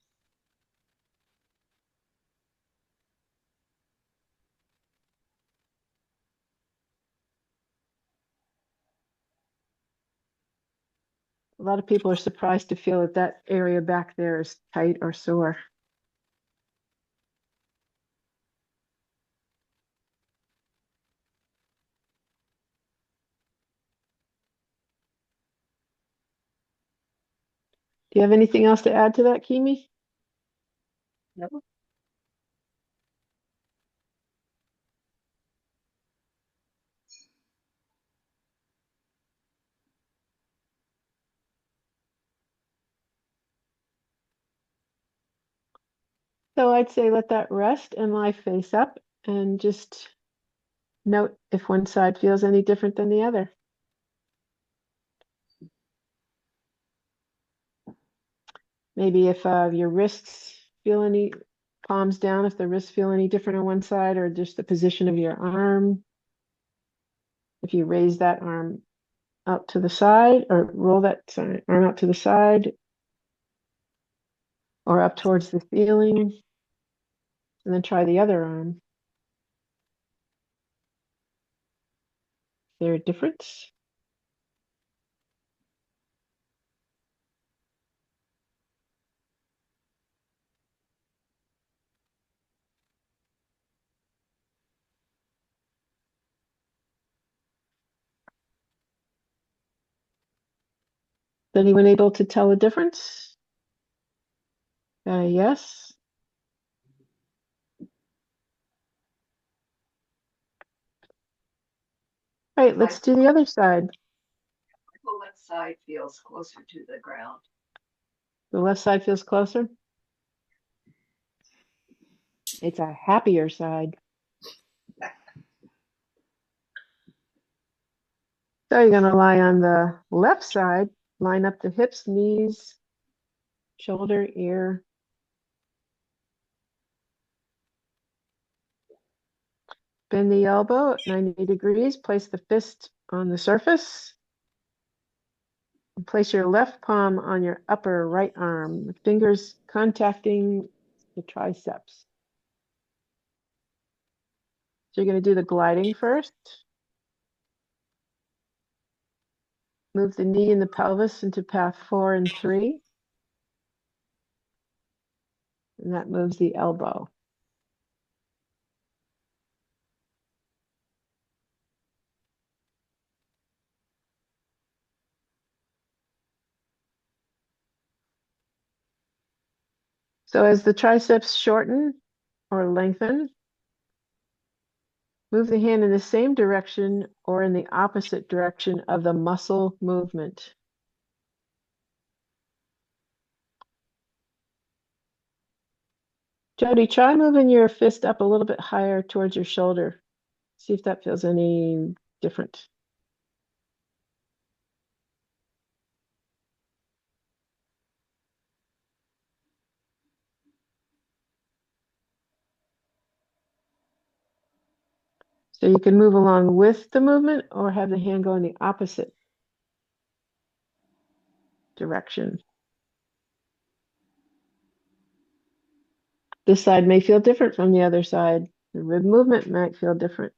A lot of people are surprised to feel that area back there is tight or sore. Do you have anything else to add to that, Kimi? No. So I'd say let that rest and lie face up and just note if one side feels any different than the other. Maybe if your wrists feel any, palms down, if the wrists feel any different on one side, or just the position of your arm. If you raise that arm out to the side or roll that arm out to the side or up towards the ceiling, and then try the other arm. Is there a difference? anyone able to tell a difference? Yes. All right, let's do the other side. The left side feels closer to the ground. The left side feels closer. It's a happier side. So you're going to lie on the left side, line up the hips, knees, shoulder, ear. Bend the elbow at 90 degrees, place the fist on the surface. And place your left palm on your upper right arm, the fingers contacting the triceps. So you're going to do the gliding first. Move the knee and the pelvis into path 4 and 3. And that moves the elbow. So as the triceps shorten or lengthen, move the hand in the same direction or in the opposite direction of the muscle movement. Jody, try moving your fist up a little bit higher towards your shoulder. See if that feels any different. So you can move along with the movement or have the hand go in the opposite direction. This side may feel different from the other side. The rib movement might feel different.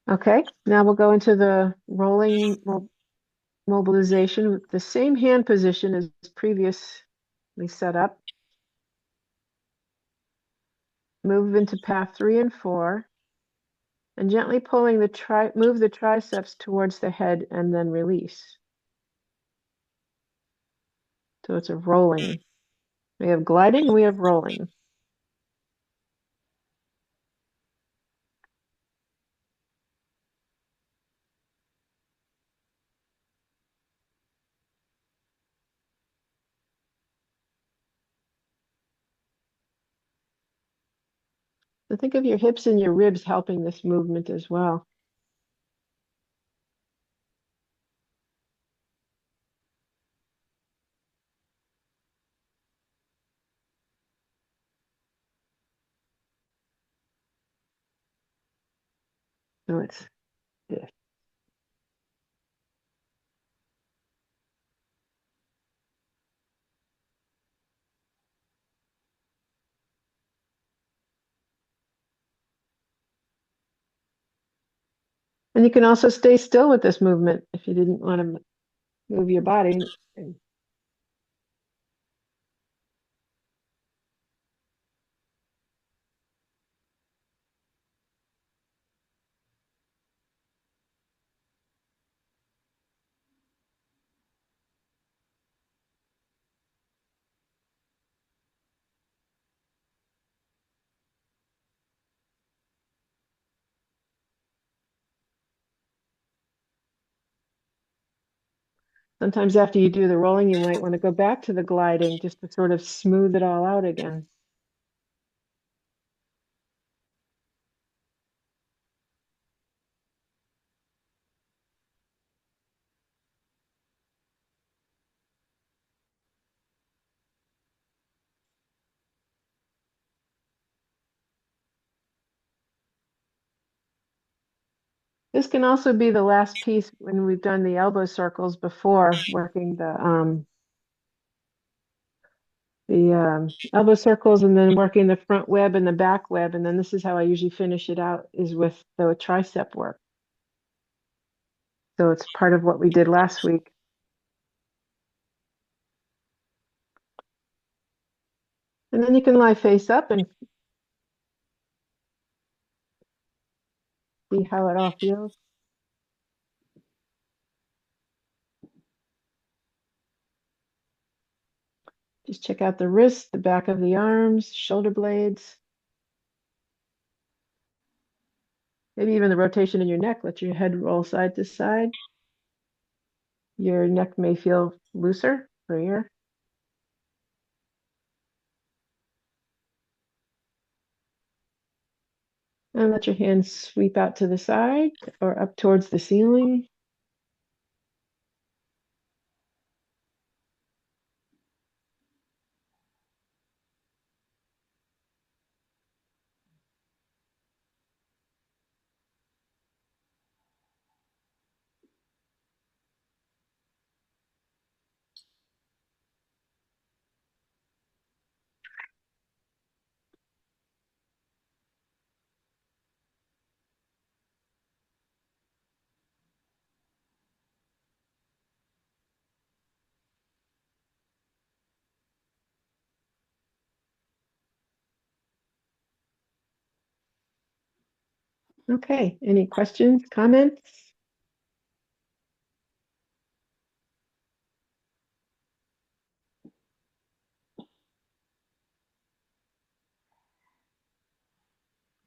Okay, now we'll go into the rolling mobilization with the same hand position as previously set up. Move into path 3 and 4, and gently pulling move the triceps towards the head and then release. So it's a rolling. We have gliding and we have rolling. So think of your hips and your ribs helping this movement as well. So it's this. And you can also stay still with this movement if you didn't want to move your body. Sometimes after you do the rolling, you might want to go back to the gliding just to sort of smooth it all out again. This can also be the last piece when we've done the elbow circles before, working the elbow circles and then working the front web and the back web. And then this is how I usually finish it out, is with the tricep work. So it's part of what we did last week. And then you can lie face up and see how it all feels. Just check out the wrists, the back of the arms, shoulder blades. Maybe even the rotation in your neck. Let your head roll side to side. Your neck may feel looser, freer. And let your hands sweep out to the side or up towards the ceiling. Okay, any questions, comments?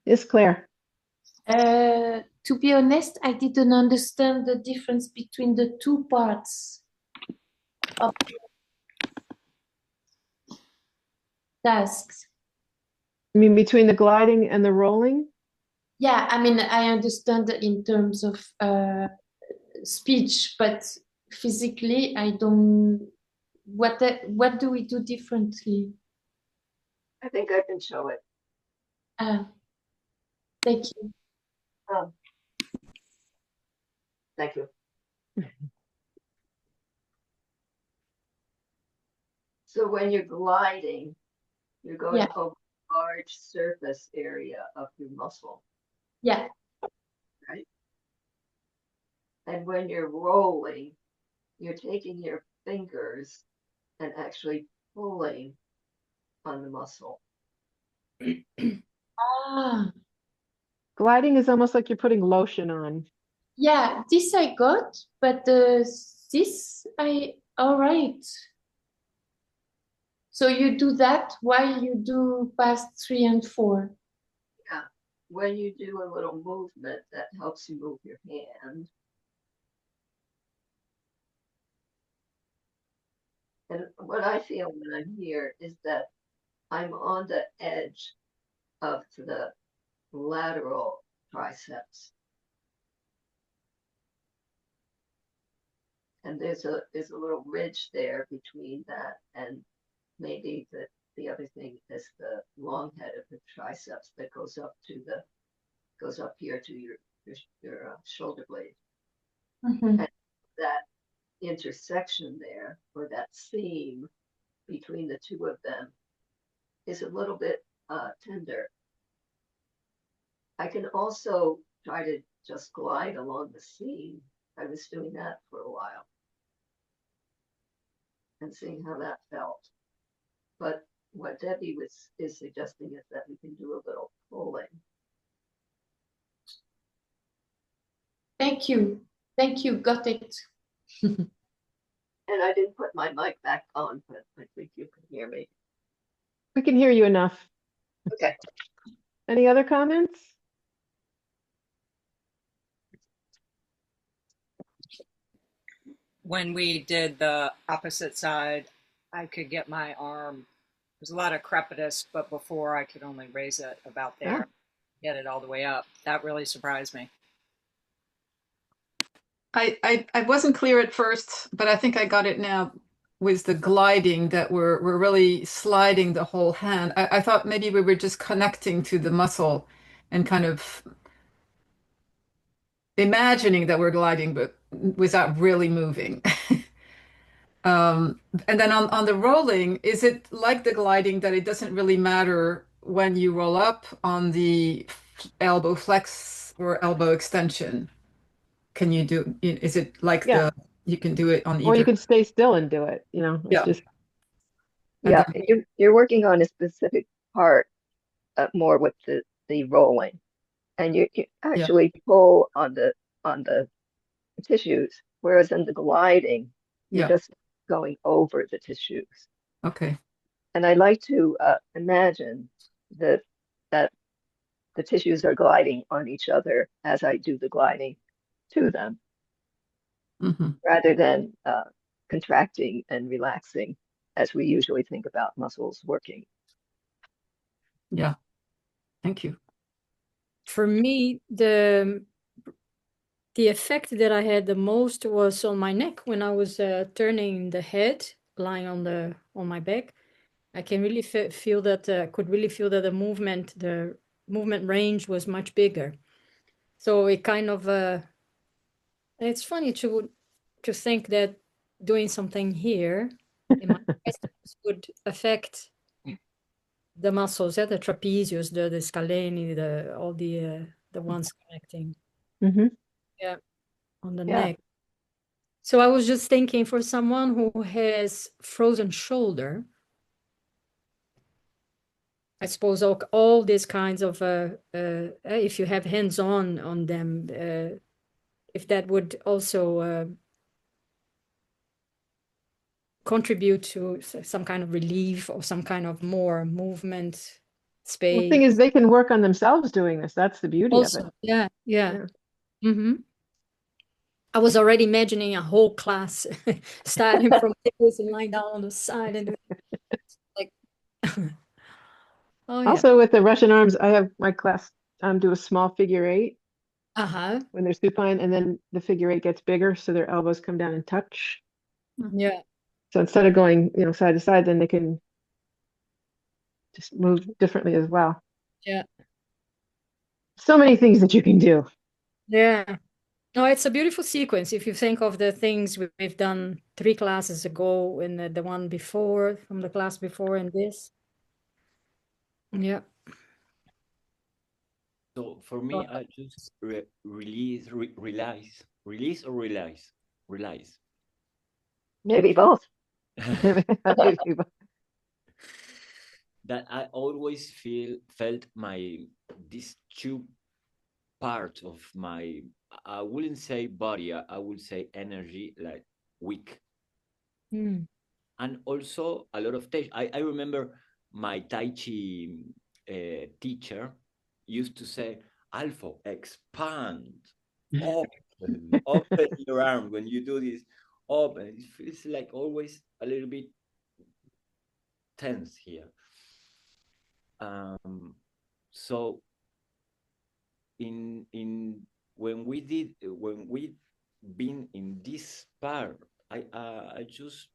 Yes, Claire. To be honest, I didn't understand the difference between the two parts of tasks. You mean between the gliding and the rolling? Yeah, I mean, I understand in terms of speech, but physically, I don't. What do we do differently? I think I can show it. Thank you. Thank you. So when you're gliding, you're going over a large surface area of your muscle. Yeah. Right? And when you're rolling, you're taking your fingers and actually pulling on the muscle. Gliding is almost like you're putting lotion on. Yeah, this I got, but this all right. So you do that while you do past 3 and 4. Yeah, when you do a little movement that helps you move your hand. And what I feel when I'm here is that I'm on the edge of the lateral triceps. And there's a little ridge there between that and maybe the other thing is the long head of the triceps that goes up here to your shoulder blade. Mm-hmm. And that intersection there, or that seam between the two of them, is a little bit tender. I can also try to just glide along the seam. I was doing that for a while and seeing how that felt. But what Debbie is suggesting is that we can do a little pulling. Thank you. Thank you. Got it. And I didn't put my mic back on, but I think you can hear me. We can hear you enough. Okay. Any other comments? When we did the opposite side, I could get my arm, there's a lot of crepitus, but before I could only raise it about there, get it all the way up. That really surprised me. I wasn't clear at first, but I think I got it now. Was the gliding that we're really sliding the whole hand. I thought maybe we were just connecting to the muscle and kind of imagining that we're gliding, but without really moving. And then on the rolling, is it like the gliding that it doesn't really matter when you roll up on the elbow flex or elbow extension? Can you do, is it like Yeah. you can do it on Or you either? can stay still and do it, you know, it's Yeah. just, And Yeah, then, you're working on a specific part more with the rolling, and you yeah, actually pull on the tissues, whereas in the gliding, you're yeah. just going over the tissues. Okay. And I like to imagine that that the tissues are gliding on each other as I do the gliding to them, Hmm. rather than contracting and relaxing as we usually think about muscles working. Yeah. Thank you. For me, the effect that I had the most was on my neck when I was turning the head, lying on my back. I can really feel that could really feel that the movement range was much bigger. So it kind of it's funny to think that doing something here in my triceps would affect the muscles, yeah, the trapezius, the scaleni, all the ones connecting, yeah, on the Yeah. neck. So I was just thinking, for someone who has frozen shoulder, I suppose all these kinds of if you have hands-on on them, if that would also contribute to some kind of relief or some kind of more movement well, the space. thing is, they can work on themselves doing this. That's the beauty of it. Also, yeah. Yeah. Mm-hmm. I was already imagining a whole class starting from this and lying down on the side and like, oh yeah. Also, with the Russian arms, I have my class do a small figure eight Uh-huh. when they're supine, and then the figure eight gets bigger, so their elbows come down and touch. Yeah. So instead of going, you know, side to side, then they can just move differently as well. Yeah. So many things that you can do. Yeah. No, it's a beautiful sequence. If you think of the things we've done 3 classes ago and the one before, from the class before, and this. Yeah. So for me, I just realize Maybe both. that I always felt these two part of my, I wouldn't say body, I would say energy, like weak. And also a lot of tension. I remember my Tai Chi teacher used to say, Alpha, expand, open your arm when you do this. Open. It feels like always a little bit tense here. So in when we been in this part, I just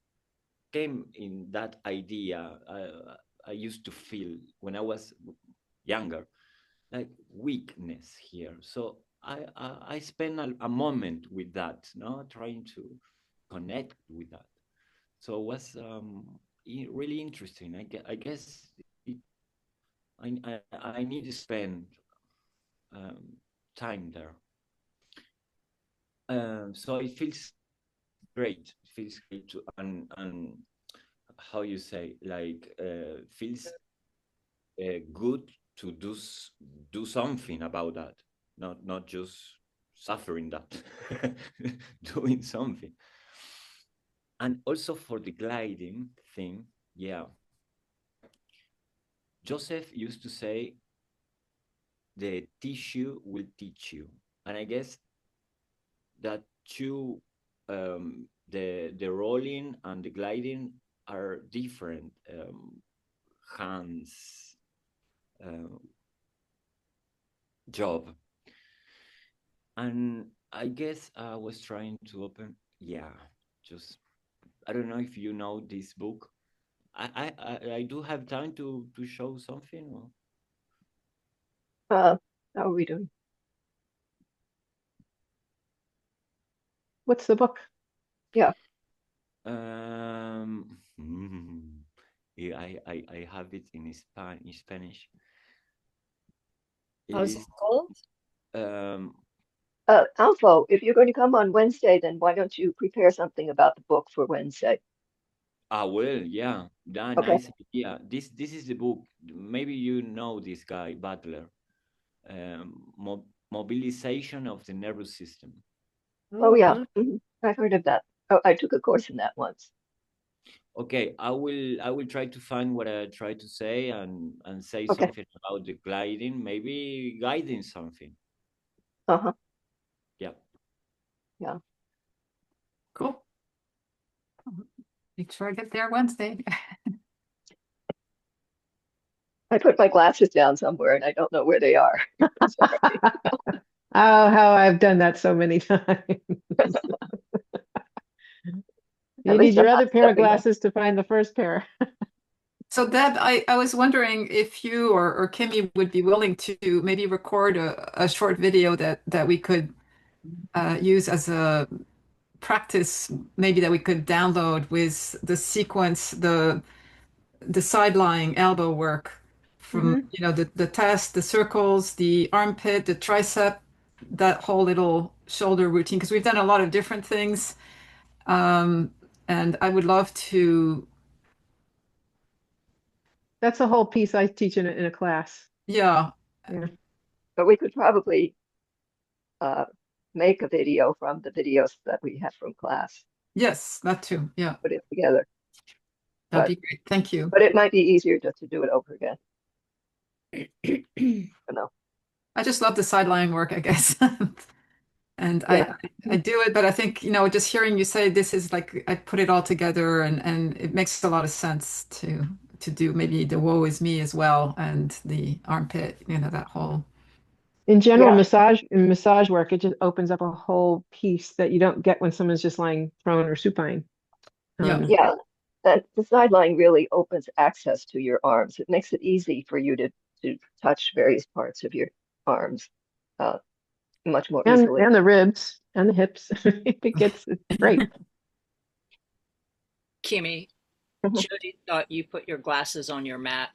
came in that idea. I used to feel when I was younger, like weakness here. So I spent a moment with that, no, trying to connect with that. So it was really interesting. I guess I need to spend time there. So it feels great. It feels great to and how you say, like feels good to do something about that, not just suffering that, doing something. And also for the gliding thing, yeah. Joseph used to say, the tissue will teach you. And I guess that two, the rolling and the gliding are different hands job. And I guess I was trying to open, yeah, just, I don't know if you know this book. I do have time to show something. Or? How are we doing? What's the book? Yeah. Yeah, I have it in Spanish. It How's is it called? Alfo, if you're going to come on Wednesday, then why don't you prepare something about the book for Wednesday? Well, yeah, Okay. nice. Yeah, this is the book. Maybe you know this guy, Butler. Mobilization of the nervous system. Oh yeah, I've heard of that. Oh, I took a course in that once. Okay, I will try to find what I try to say and say Okay. something about the gliding, maybe guiding something. Uh-huh. Yeah. Yeah. Cool. Make sure I get there Wednesday. I put my glasses down somewhere and I don't know where they are. Sorry. Oh, how I've done that so many times. You need your other pair of glasses to find the first pair. So Deb, I was wondering if you or Kimmy would be willing to maybe record a short video that we could use as a practice, maybe that we could download with the sequence, the side lying elbow work from the test, the circles, the armpit, the tricep, that whole little shoulder routine, because we've done a lot of different things. And I would love to. That's a whole piece I teach in a class. Yeah. But we could probably make a video from the videos that we have from class. Yes, that too. Yeah. Put it together. That'd be great. Thank you. But it might be easier just to do it over again. No. I just love the sideline work, I guess. And Yeah. I do it, but I think, just hearing you say this is like I put it all together and it makes a lot of sense to do maybe the woe is me as well and the armpit, that whole. In general, massage work, it just opens up a whole piece that you don't get when someone's just lying prone or supine. Yeah. That the sideline really opens access to your arms. It makes it easy for you to touch various parts of your arms much more easily. And the ribs and the hips. It's great. Kimmy, Jody thought you put your glasses on your mat.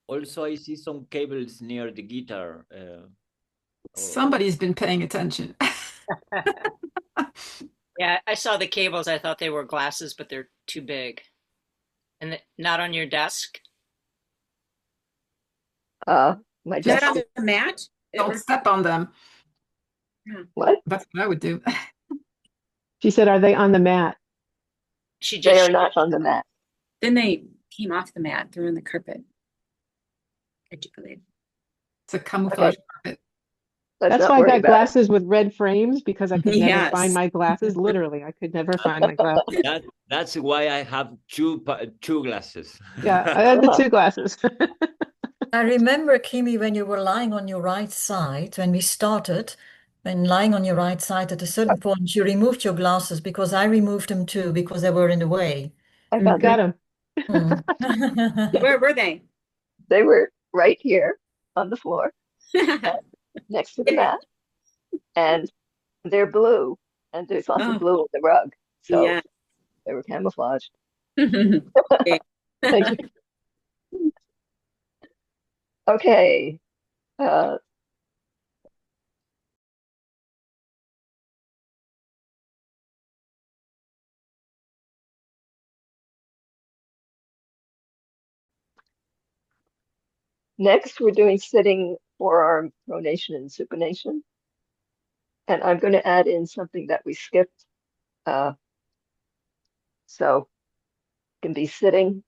Also, I see some cables near the guitar. Somebody's been paying attention. Yeah, I saw the cables. I thought they were glasses, but they're too big. And not on your desk? My desk. Not on the mat? Don't step on them. What? That's what I would do. She said, "Are they on the mat?" They are not on the mat. Then they came off the mat. They're on the carpet. Articulated. It's a camouflage carpet. That's why I got glasses with red frames, because I could never Yes. find my glasses. Literally, I could never find my glasses. That's why I have two glasses. Yeah, I had the two glasses. I remember, Kimmy, when you were lying on your right side, when we started, when lying on your right side at a certain point, you removed your glasses because I removed them too because they were in the way. I found Got them. Where were they? They were right here on the floor next to the mat. And they're blue. And there's lots of blue on the rug. So they were camouflaged. Thank you. Okay. Next, we're doing sitting forearm pronation and supination. And I'm going to add in something that we skipped. So it can be sitting.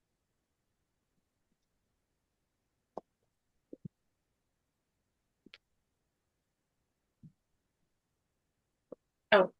Oh.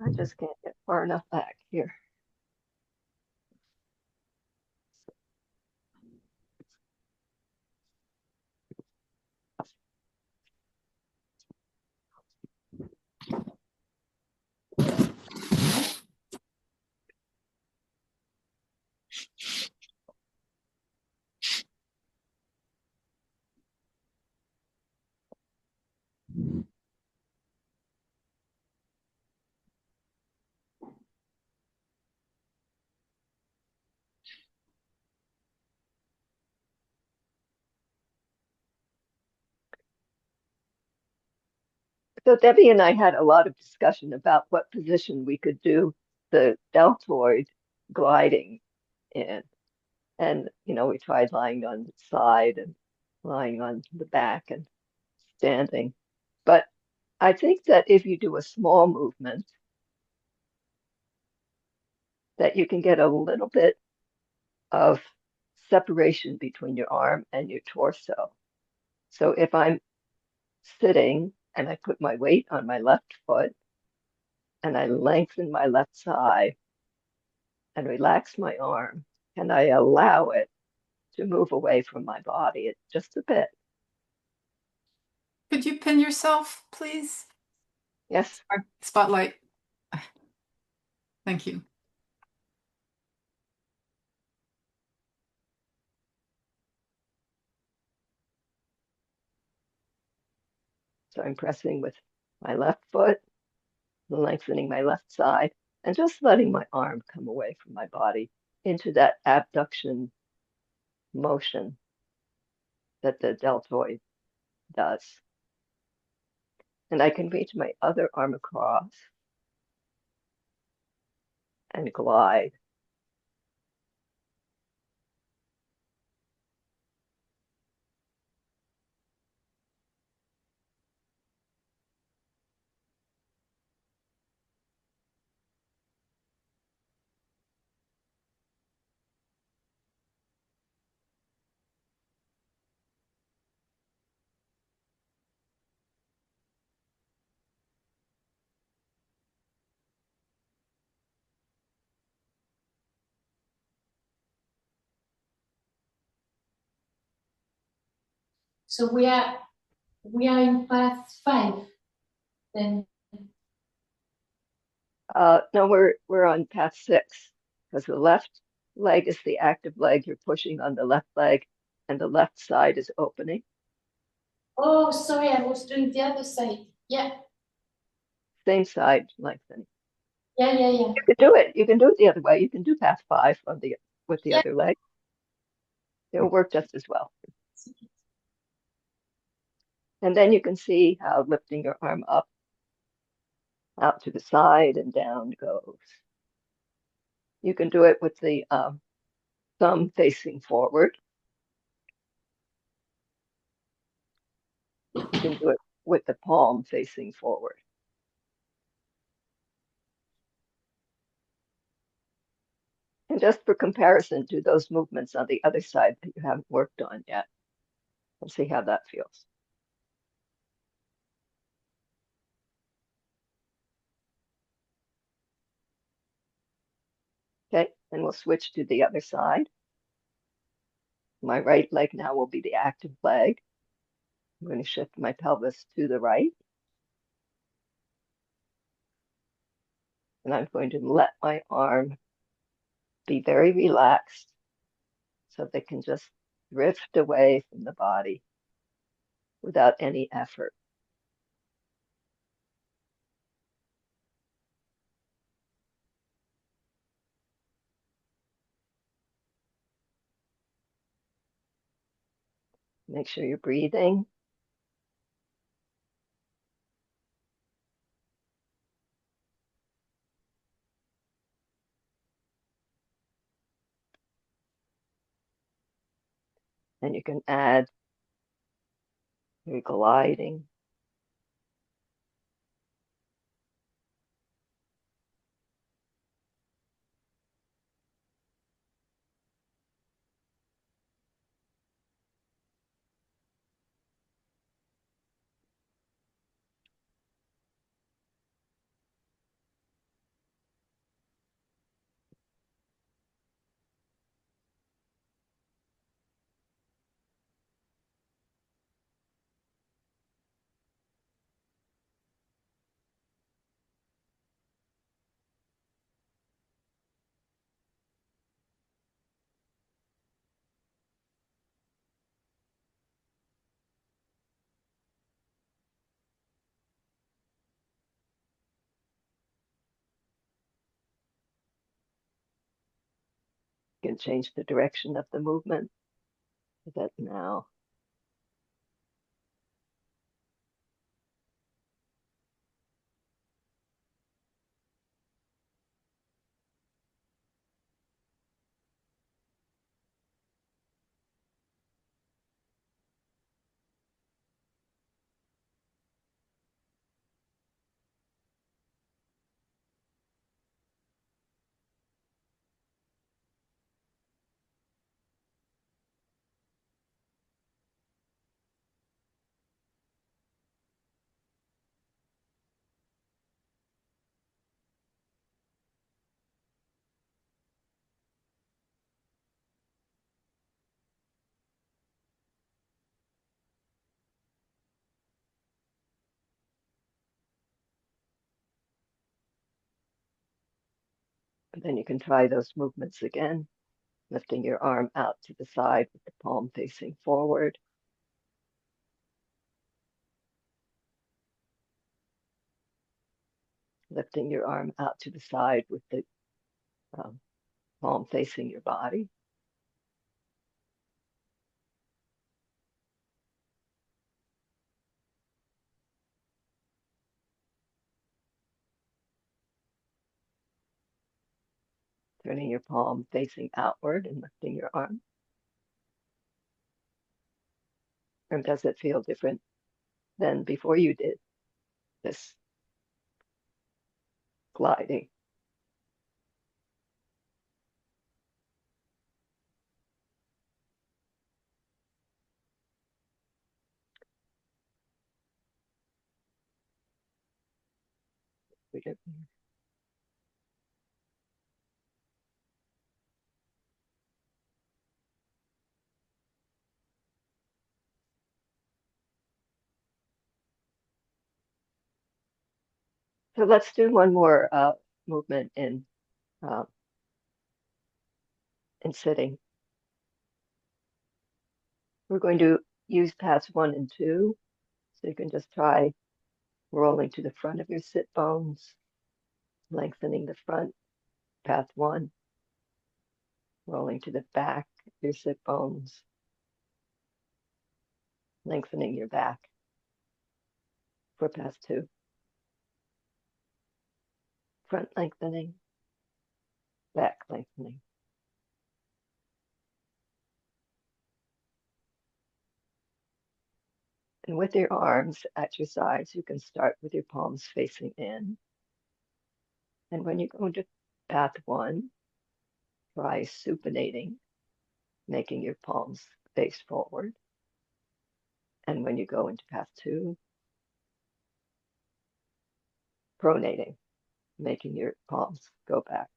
I just can't get far enough back here. So Debbie and I had a lot of discussion about what position we could do the deltoid gliding in. And, we tried lying on the side and lying on the back and standing. But I think that if you do a small movement, that you can get a little bit of separation between your arm and your torso. So if I'm sitting and I put my weight on my left foot and I lengthen my left side and relax my arm and I allow it to move away from my body just a bit. Could you pin yourself, please? Yes. Spotlight. Thank you. So I'm pressing with my left foot, lengthening my left side, and just letting my arm come away from my body into that abduction motion that the deltoid does. And I can reach my other arm across and glide. So we are in path 5 then. No, we're on path 6 because the left leg is the active leg. You're pushing on the left leg and the left side is opening. Oh, sorry, I was doing the other side. Yeah. Same side lengthening. Yeah. You can do it. You can do it the other way. You can do path 5 with the other leg. It'll work just as well. And then you can see how lifting your arm up, out to the side and down goes. You can do it with the thumb facing forward. You can do it with the palm facing forward. And just for comparison, do those movements on the other side that you haven't worked on yet. And see how that feels. Okay, and we'll switch to the other side. My right leg now will be the active leg. I'm going to shift my pelvis to the right. And I'm going to let my arm be very relaxed so they can just drift away from the body without any effort. Make sure you're breathing. And you can add your gliding. You can change the direction of the movement. That now. And then you can try those movements again, lifting your arm out to the side with the palm facing forward. Lifting your arm out to the side with the palm facing your body. Turning your palm facing outward and lifting your arm. Or does it feel different than before you did this gliding? So let's do one more movement in sitting. We're going to use paths 1 and 2. So you can just try rolling to the front of your sit bones, lengthening the front, path 1. Rolling to the back of your sit bones, lengthening your back for path 2. Front lengthening, back lengthening. And with your arms at your sides, you can start with your palms facing in. And when you go into path 1, try supinating, making your palms face forward. And when you go into path 2, pronating, making your palms go back.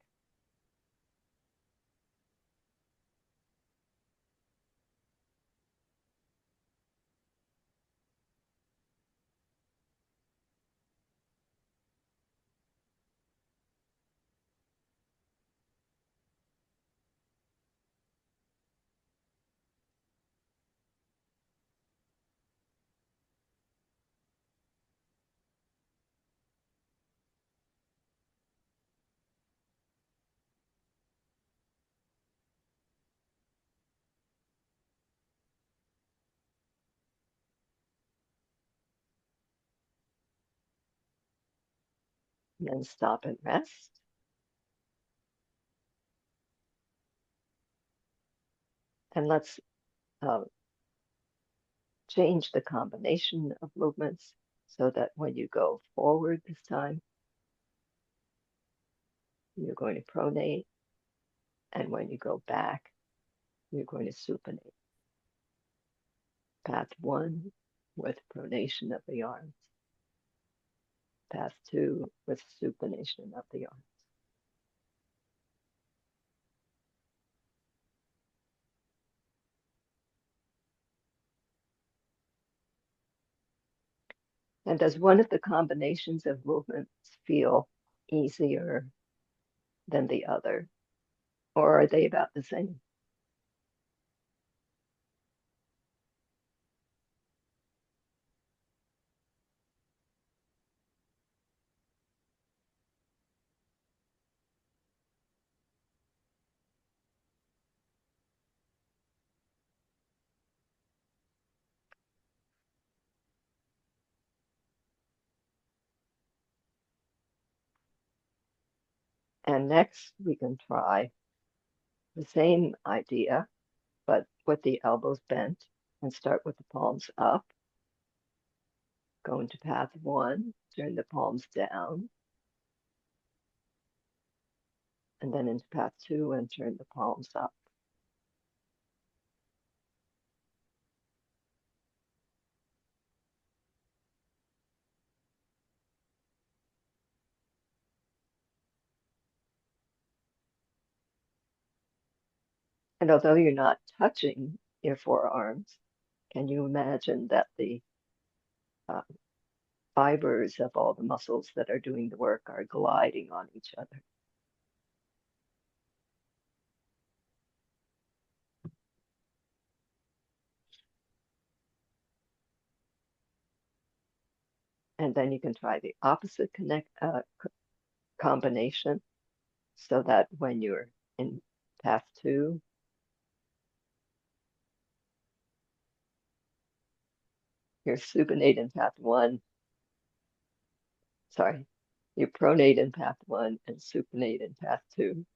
And then stop and rest. And let's change the combination of movements so that when you go forward this time, you're going to pronate. And when you go back, you're going to supinate. Path 1 with pronation of the arms. Path 2 with supination of the arms. And does one of the combinations of movements feel easier than the other? Or are they about the same? And next we can try the same idea, but with the elbows bent, and start with the palms up. Go into path 1, turn the palms down. And then into path 2 and turn the palms up. And although you're not touching your forearms, can you imagine that the fibers of all the muscles that are doing the work are gliding on each other? And then you can try the opposite combination, so that when you're in path 2, you're supinate in path 1. Sorry, you pronate in path 1 and supinate in path 2.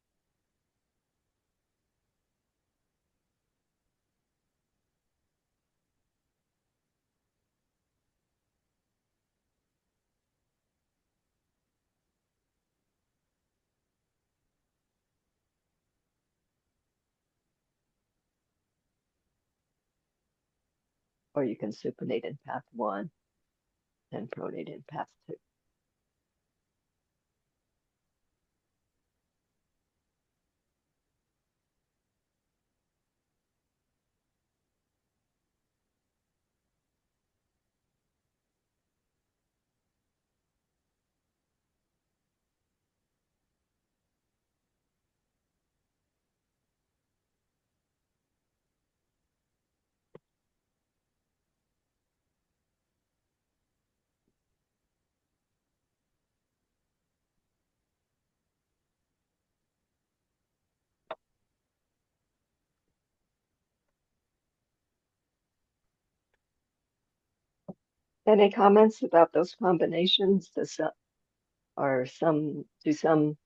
Or you can supinate in path 1 and pronate in path 2. Any comments about those combinations? Do some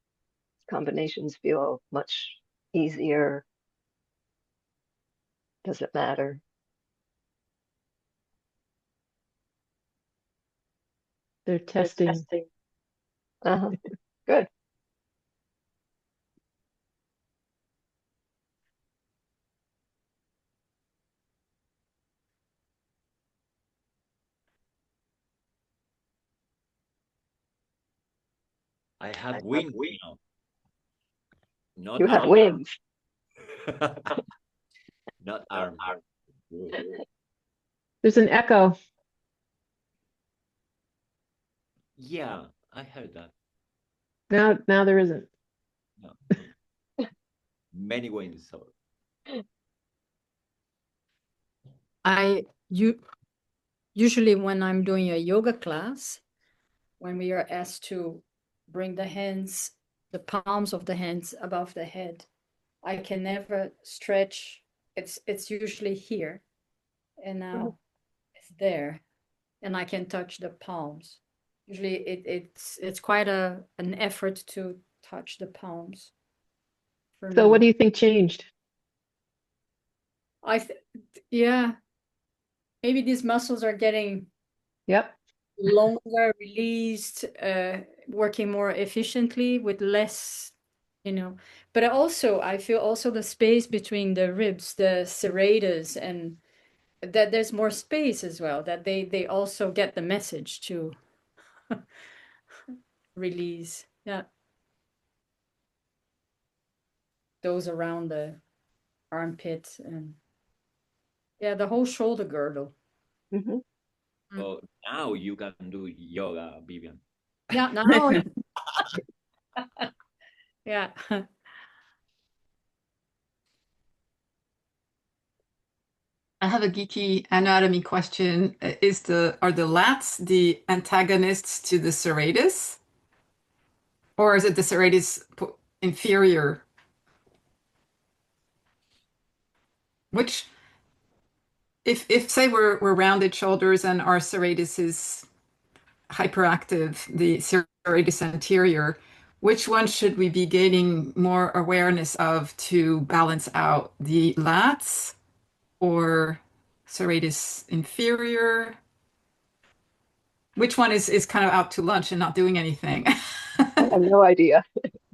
combinations feel much easier? Does it matter? They're testing. Good. I have wings now. Not You have arms. wings. Not arms. There's an echo. Yeah, I heard that. Now there isn't. No. Many wings. So. Usually when I'm doing a yoga class, when we are asked to bring the palms of the hands above the head, I can never stretch. It's usually here, and now it's there, and I can touch the palms. Usually it's quite an effort to touch the palms for me. So what do you think changed? Yeah, maybe these muscles are getting longer, released, working more efficiently with less, but also I feel also the space between the ribs, the serratus, and that there's more space as well, that they also get the message to release. Yeah. Those around the armpit and the whole shoulder girdle. Mm-hmm. So now you can do yoga, Vivian. Yeah, now. Yeah. I have a geeky anatomy question. Are the lats the antagonists to the serratus? Or is it the serratus inferior? Which, if say we're rounded shoulders and our serratus is hyperactive, the serratus anterior, which one should we be gaining more awareness of to balance out, the lats or serratus inferior? Which one is kind of out to lunch and not doing anything? I have no idea.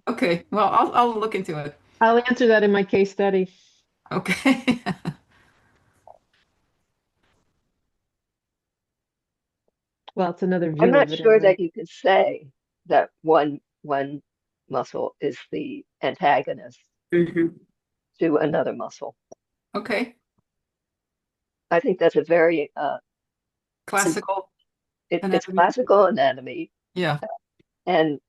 Okay, well, I'll look into it. I'll answer that in my case study. Okay. Well, it's another view I'm not of it sure anyway. that you can say that one muscle is the antagonist to another muscle. Okay. I think that's a very classical. It's classical anatomy. Yeah. And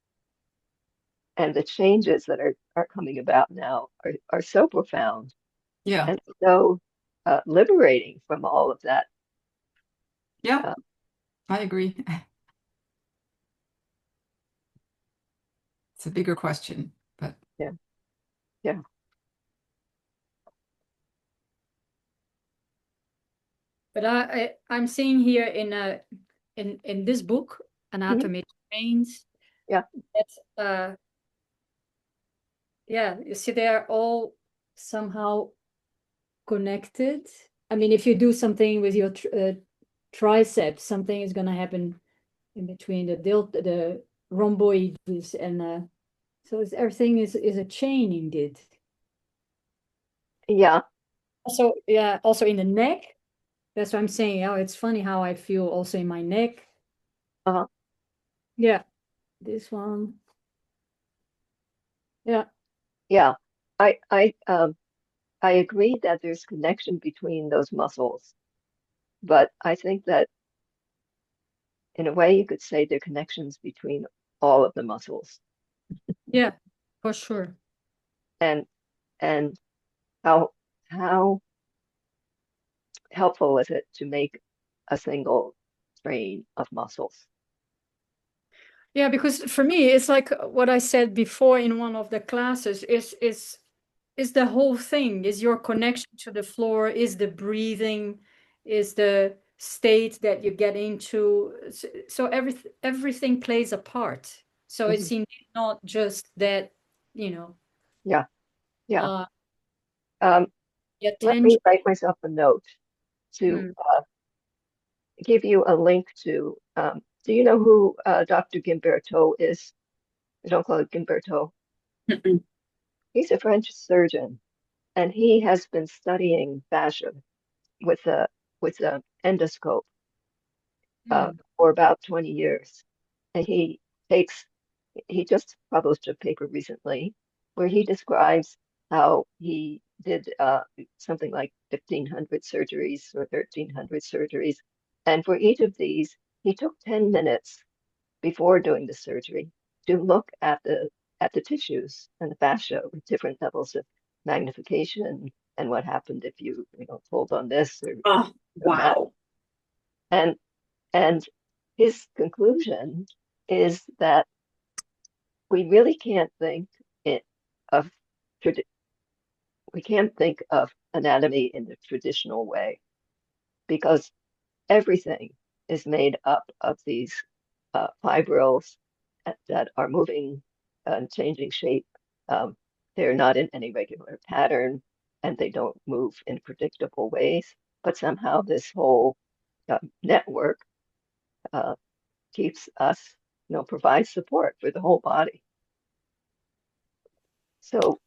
the changes that are coming about now are so profound. Yeah. And so liberating from all of that. Yeah. I agree. It's a bigger question, but yeah, yeah. But I'm seeing here in this book, Anatomy Trains, yeah, that yeah, you see they are all somehow connected. I mean, if you do something with your triceps, something is going to happen in between the rhomboids, and so everything is a chain indeed. yeah. Also, yeah, also in the neck. That's what I'm saying. Oh, it's funny how I feel also in my neck. Uh-huh. Yeah, this one. Yeah. Yeah. I agree that there's connection between those muscles, but I think that in a way you could say there are connections between all of the muscles. Yeah, for sure. And and how helpful is it to make a single strain of muscles? Yeah, because for me, it's like what I said before in one of the classes is the whole thing, is your connection to the floor, is the breathing, is the state that you get into. So everything plays a part. So it's indeed not just that, you know, Yeah, yeah. the Let me attention. write myself a note to give you a link to. Do you know who Dr. Gimberto is? Jean-Claude Gimberto. He's a French surgeon, and he has been studying fascia with a endoscope for about 20 years. And he just published a paper recently where he describes how he did something like 1,500 surgeries or 1,300 surgeries. And for each of these, he took 10 minutes before doing the surgery to look at the tissues and the fascia with different levels of magnification and what happened if you pulled on this or Oh, that. wow. And his conclusion is that we really can't think of we can't think of anatomy in the traditional way because everything is made up of these fibrils that are moving and changing shape. They're not in any regular pattern and they don't move in predictable ways, but somehow this whole network keeps us, provides support for the whole body. So,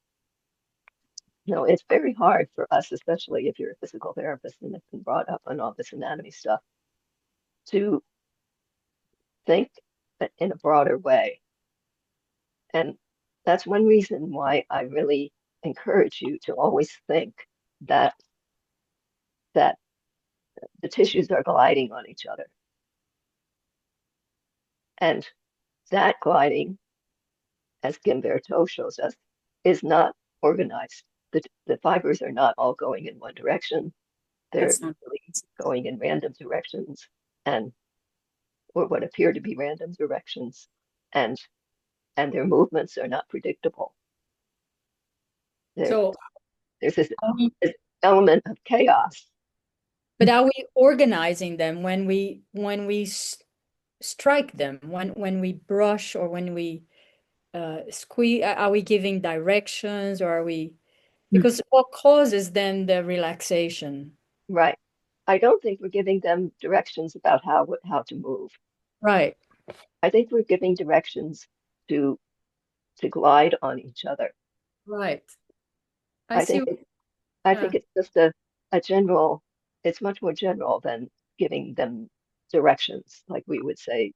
it's very hard for us, especially if you're a physical therapist and have been brought up on all this anatomy stuff, to think in a broader way. And that's one reason why I really encourage you to always think that that the tissues are gliding on each other. And that gliding, as Gimberto shows us, is not organized. The fibers are not all going in one direction. They're really going in random directions or what appear to be random directions. And their movements are not predictable. So there's this element of chaos. but are we organizing them when we strike them, when we brush or when we squeeze? Are we giving directions, or are we, because what causes then the relaxation? Right. I don't think we're giving them directions about how to move. Right. I think we're giving directions to glide on each other. Right. I think it's just a general, it's much more general than giving them directions, like we would say,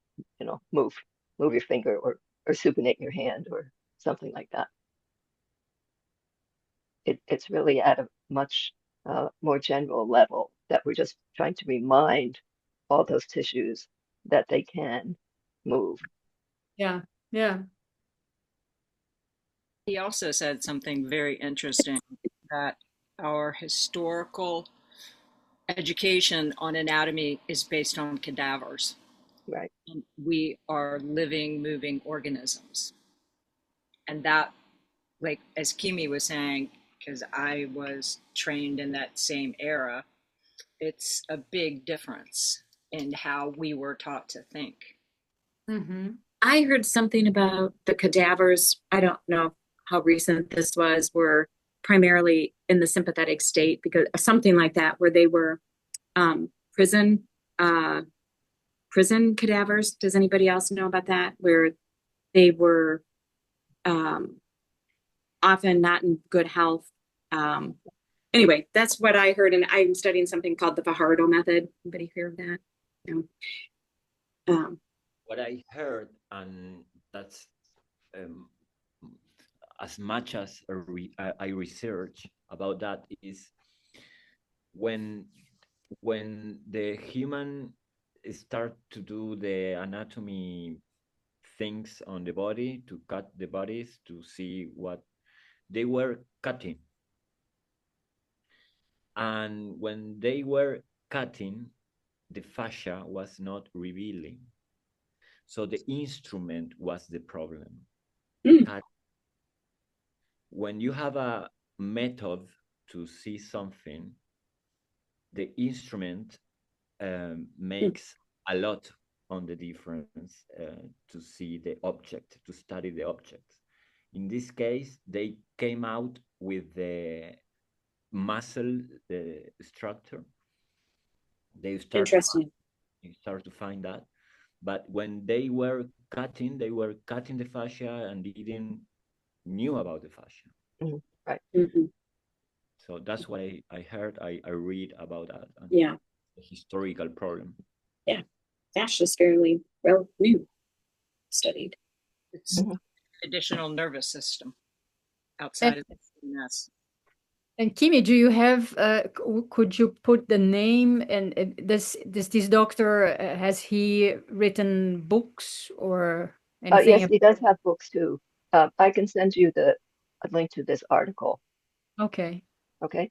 move your finger or supinate your hand or something like that. It's really at a much more general level that we're just trying to remind all those tissues that they can move. Yeah, yeah. He also said something very interesting, that our historical education on anatomy is based on cadavers. Right. And we are living, moving organisms. And that, like, as Kimi was saying, because I was trained in that same era, it's a big difference in how we were taught to think. Mm-hmm. I heard something about the cadavers. I don't know how recent this was, were primarily in the sympathetic state, because something like that, where they were prison cadavers. Does anybody else know about that? Where they were often not in good health. Anyway, that's what I heard, and I'm studying something called the Fajardo method. Anybody hear of that? No. What I heard, and that's as much as I research about that, is when the human start to do the anatomy things on the body, to cut the bodies to see what they were cutting. And when they were cutting, the fascia was not revealing. So the instrument was the problem. When you have a method to see something, the instrument makes a lot on the difference to see the object, to study the object. In this case, they came out with the muscle structure. They start to find that. But when they were cutting the fascia and didn't knew about the fascia. Right. Mm-hmm. So that's what I heard. I read about that. Yeah. The historical problem. Yeah. Fascia is fairly well new, studied. It's additional nervous system outside of the CNS. And Kimi, do you have? Could you put the name? And does this doctor has he written books or anything? Yes, he does have books too. I can send you a link to this article. Okay. Okay.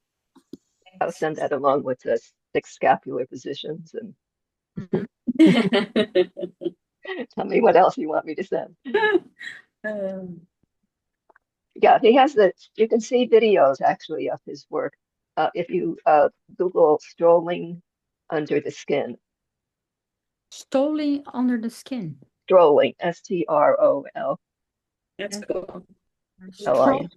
I'll send that along with the 6 scapular positions and tell me what else you want me to send. Yeah, he has you can see videos actually of his work. If you Google strolling under the skin. Strolling under the skin. Strolling, S-T-R-O-L. That's cool. Strolling.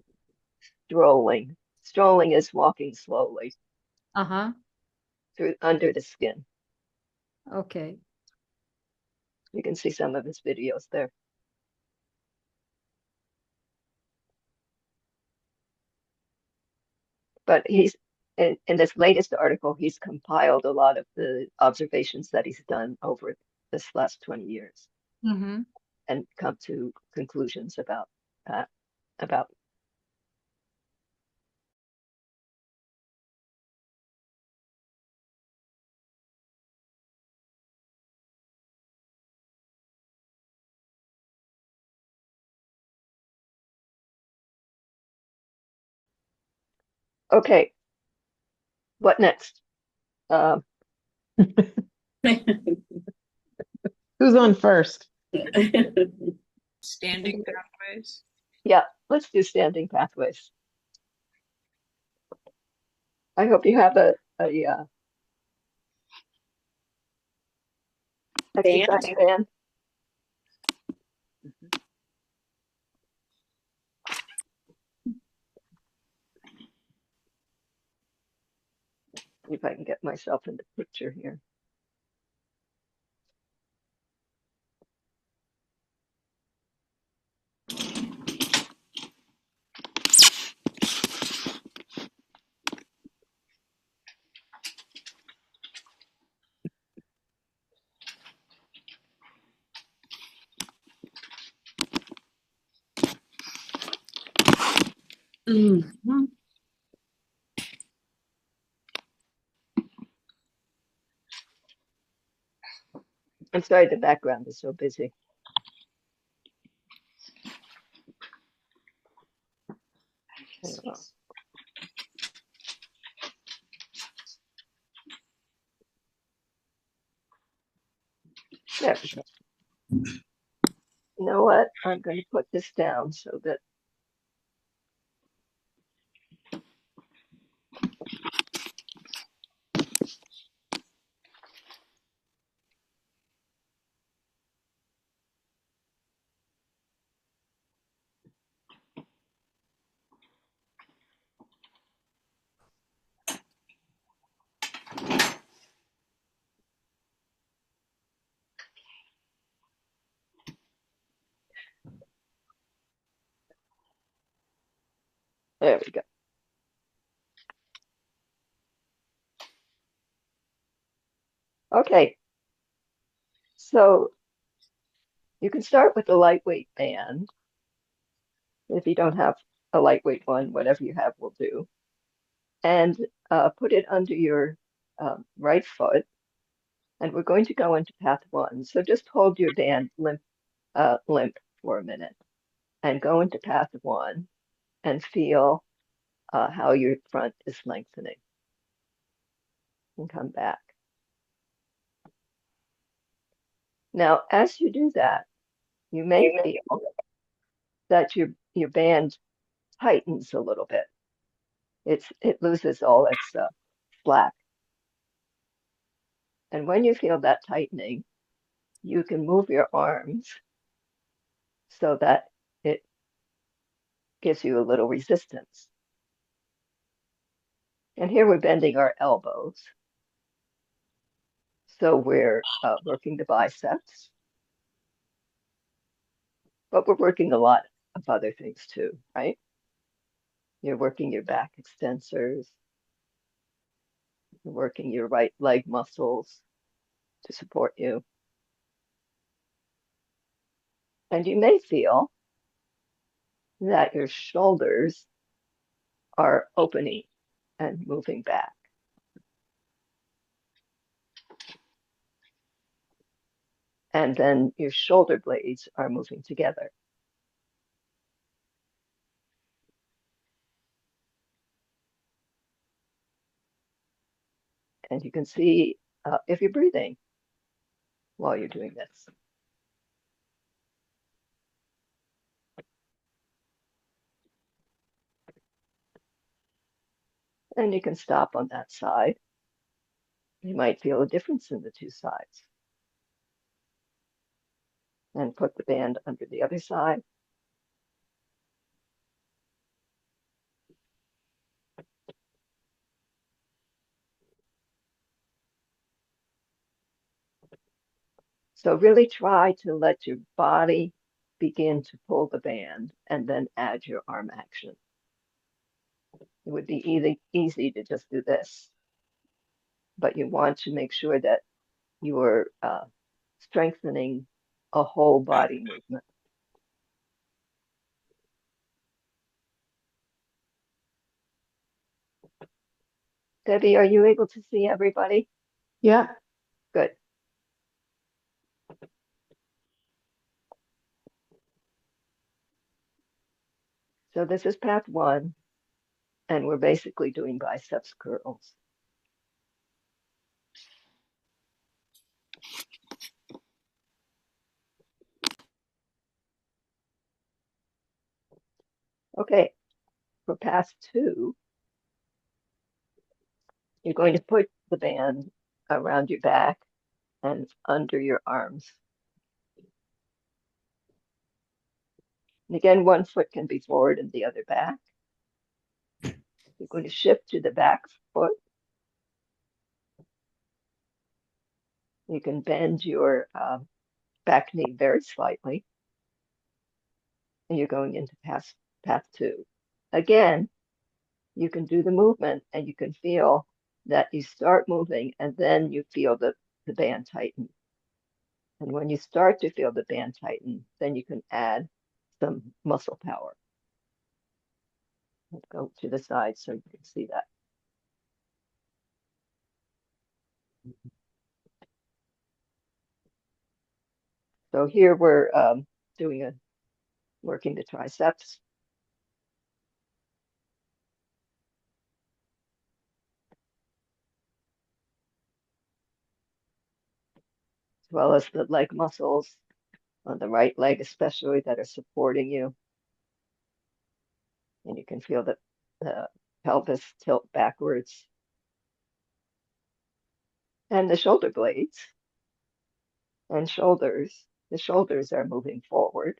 Strolling is walking slowly. Through under the skin. Okay. You can see some of his videos there. But he's in this latest article, he's compiled a lot of the observations that he's done over this last 20 years and come to conclusions about that. Okay, what next? Who's on first? Standing pathways. Yeah, let's do standing pathways. I hope you have a exercise band. See if I can get myself in the picture here. I'm sorry, the background is so busy. There we go. You know what? I'm going to put this down so that There we go. Okay, so you can start with a lightweight band. If you don't have a lightweight one, whatever you have will do. And put it under your right foot. And we're going to go into path 1. So just hold your band limp for a minute and go into path 1 and feel how your front is lengthening. And come back. Now, as you do that, you may feel that your band tightens a little bit. It loses all its slack. And when you feel that tightening, you can move your arms so that it gives you a little resistance. And here we're bending our elbows. So we're working the biceps, but we're working a lot of other things too, right? You're working your back extensors. You're working your right leg muscles to support you. And you may feel that your shoulders are opening and moving back. And then your shoulder blades are moving together. And you can see if you're breathing while you're doing this. And you can stop on that side. You might feel a difference in the two sides. And put the band under the other side. So really try to let your body begin to pull the band and then add your arm action. It would be easy to just do this, but you want to make sure that you're strengthening a whole body movement. Debbie, are you able to see everybody? Yeah. Good. So this is path 1, and we're basically doing biceps curls. Okay, for path 2, you're going to put the band around your back and under your arms. And again, one foot can be forward and the other back. You're going to shift to the back foot. You can bend your back knee very slightly. And you're going into path 2. Again, you can do the movement and you can feel that you start moving and then you feel the band tighten. And when you start to feel the band tighten, then you can add some muscle power. Let's go to the side so you can see that. So here we're working the triceps. As well as the leg muscles on the right leg, especially that are supporting you. And you can feel the pelvis tilt backwards. And the shoulder blades and shoulders, the shoulders are moving forward.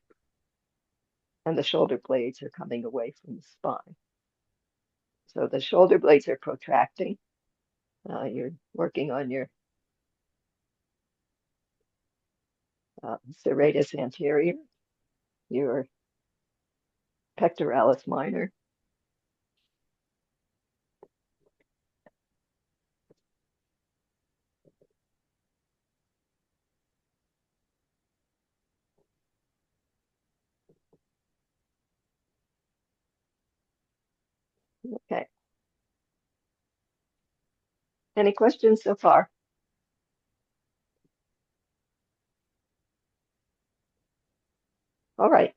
And the shoulder blades are coming away from the spine. So the shoulder blades are protracting. You're working on your serratus anterior, your pectoralis minor, Okay. Any questions so far? All right.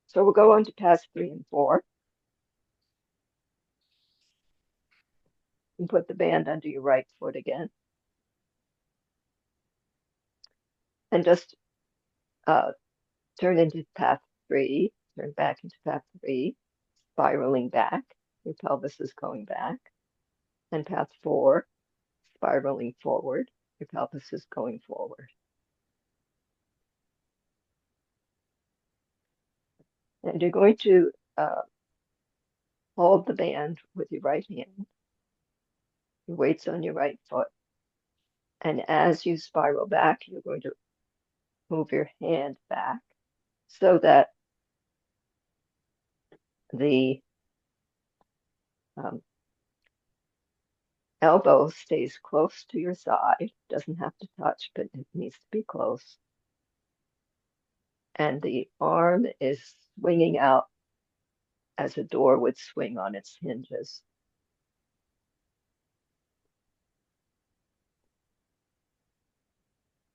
So we'll go on to pass 3 and 4. And put the band under your right foot again. And just turn into path 3, turn back into path 3, spiraling back. Your pelvis is going back. And path 4, spiraling forward. Your pelvis is going forward. And you're going to hold the band with your right hand. Your weight's on your right foot. And as you spiral back, you're going to move your hand back so that the elbow stays close to your side. Doesn't have to touch, but it needs to be close. And the arm is swinging out as a door would swing on its hinges.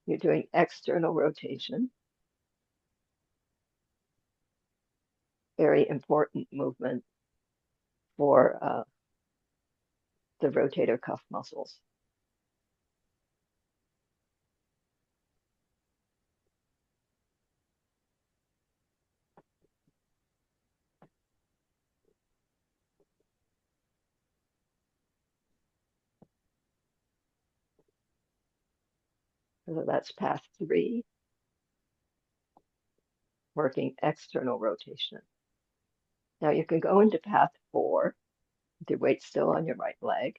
You're doing external rotation. Very important movement for the rotator cuff muscles. So that's path 3, working external rotation. Now you can go into path 4 with your weight still on your right leg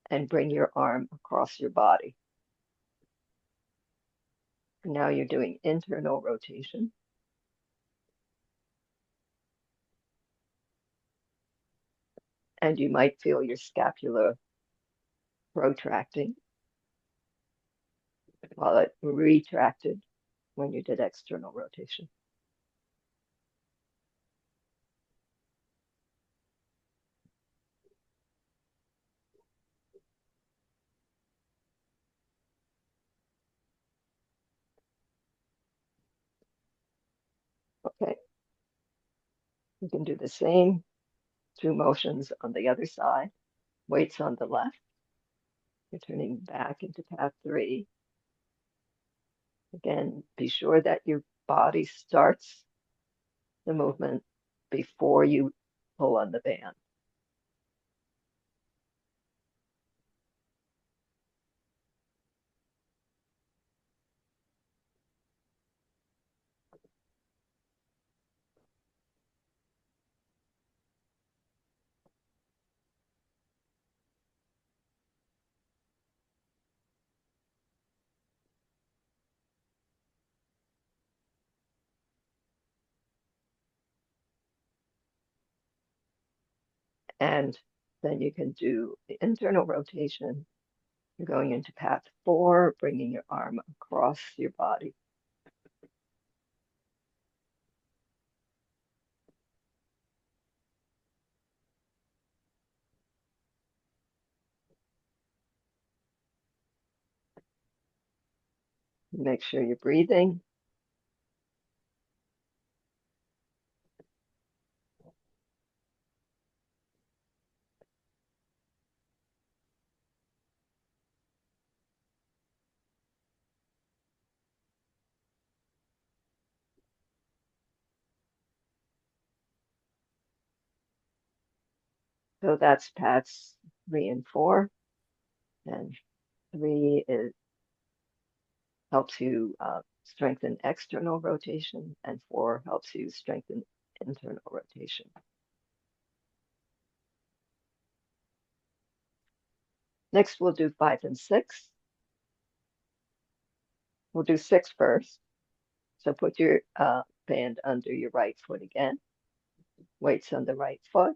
and bring your arm across your body. Now you're doing internal rotation. And you might feel your scapula protracting while it retracted when you did external rotation. Okay. You can do the same 2 motions on the other side. Weights on the left. You're turning back into path 3. Again, be sure that your body starts the movement before you pull on the band. And then you can do the internal rotation. You're going into path 4, bringing your arm across your body. Make sure you're breathing. So that's paths 3 and 4. And 3 helps you strengthen external rotation, and 4 helps you strengthen internal rotation. Next, we'll do 5 and 6. We'll do 6 first. So put your band under your right foot again. Weights on the right foot.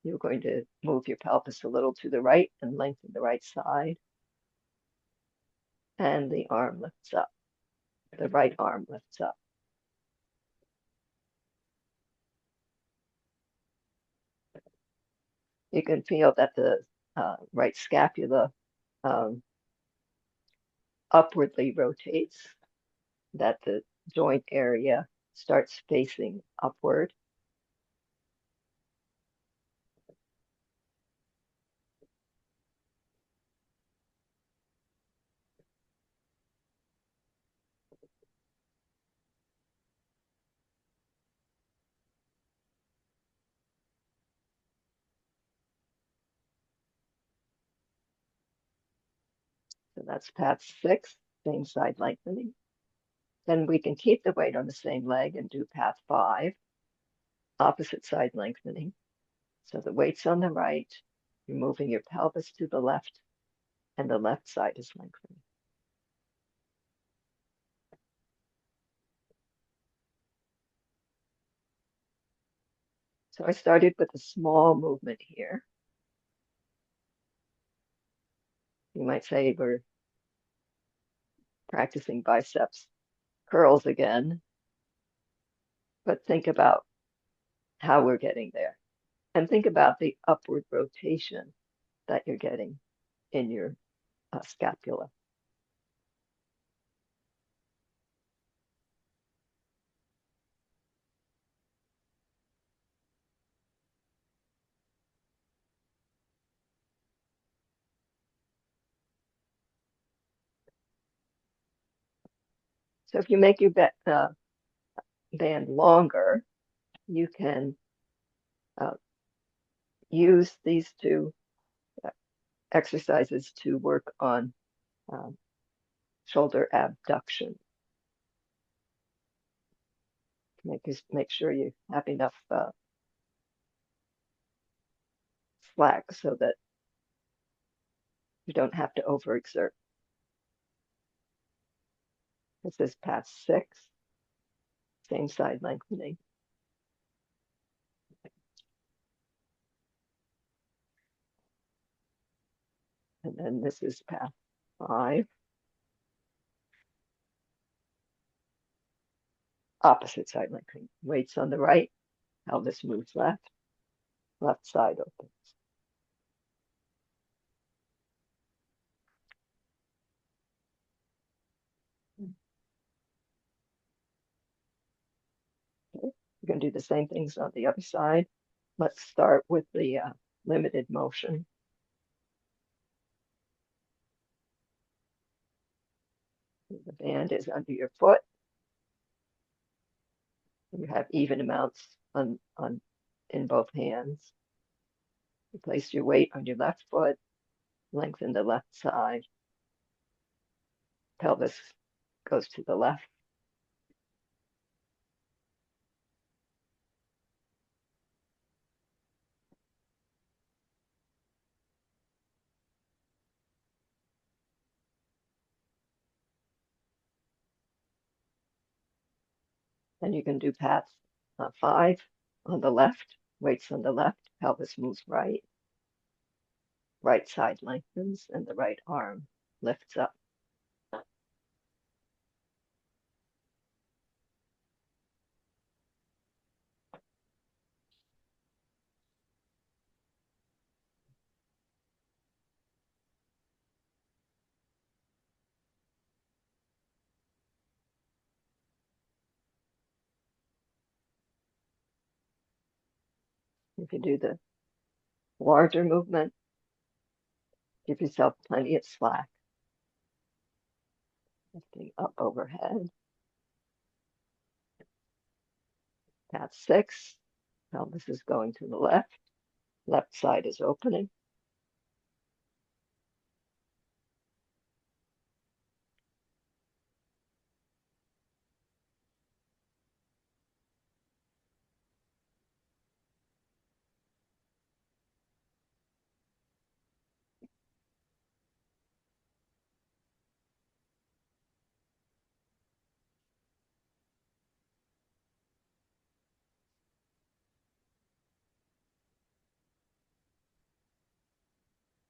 You're going to move your pelvis a little to the right and lengthen the right side. And the arm lifts up. The right arm lifts up. You can feel that the right scapula upwardly rotates, that the joint area starts facing upward. So that's path 6, same side lengthening. Then we can keep the weight on the same leg and do path 5, opposite side lengthening. So the weight's on the right, you're moving your pelvis to the left, and the left side is lengthening. So I started with a small movement here. You might say we're practicing biceps curls again, but think about how we're getting there. And think about the upward rotation that you're getting in your scapula. So if you make your band longer, you can use these two exercises to work on shoulder abduction. Make sure you have enough slack so that you don't have to overexert. This is path 6, same side lengthening. And then this is path 5, opposite side lengthening. Weights on the right, pelvis moves left, left side opens. Okay. We're going to do the same things on the other side. Let's start with the limited motion. The band is under your foot. You have even amounts in both hands. You place your weight on your left foot, lengthen the left side. Pelvis goes to the left. Then you can do path 5 on the left, weights on the left, pelvis moves right. Right side lengthens and the right arm lifts up. If you do the larger movement, give yourself plenty of slack. Lifting up overhead. Path 6, pelvis is going to the left. Left side is opening.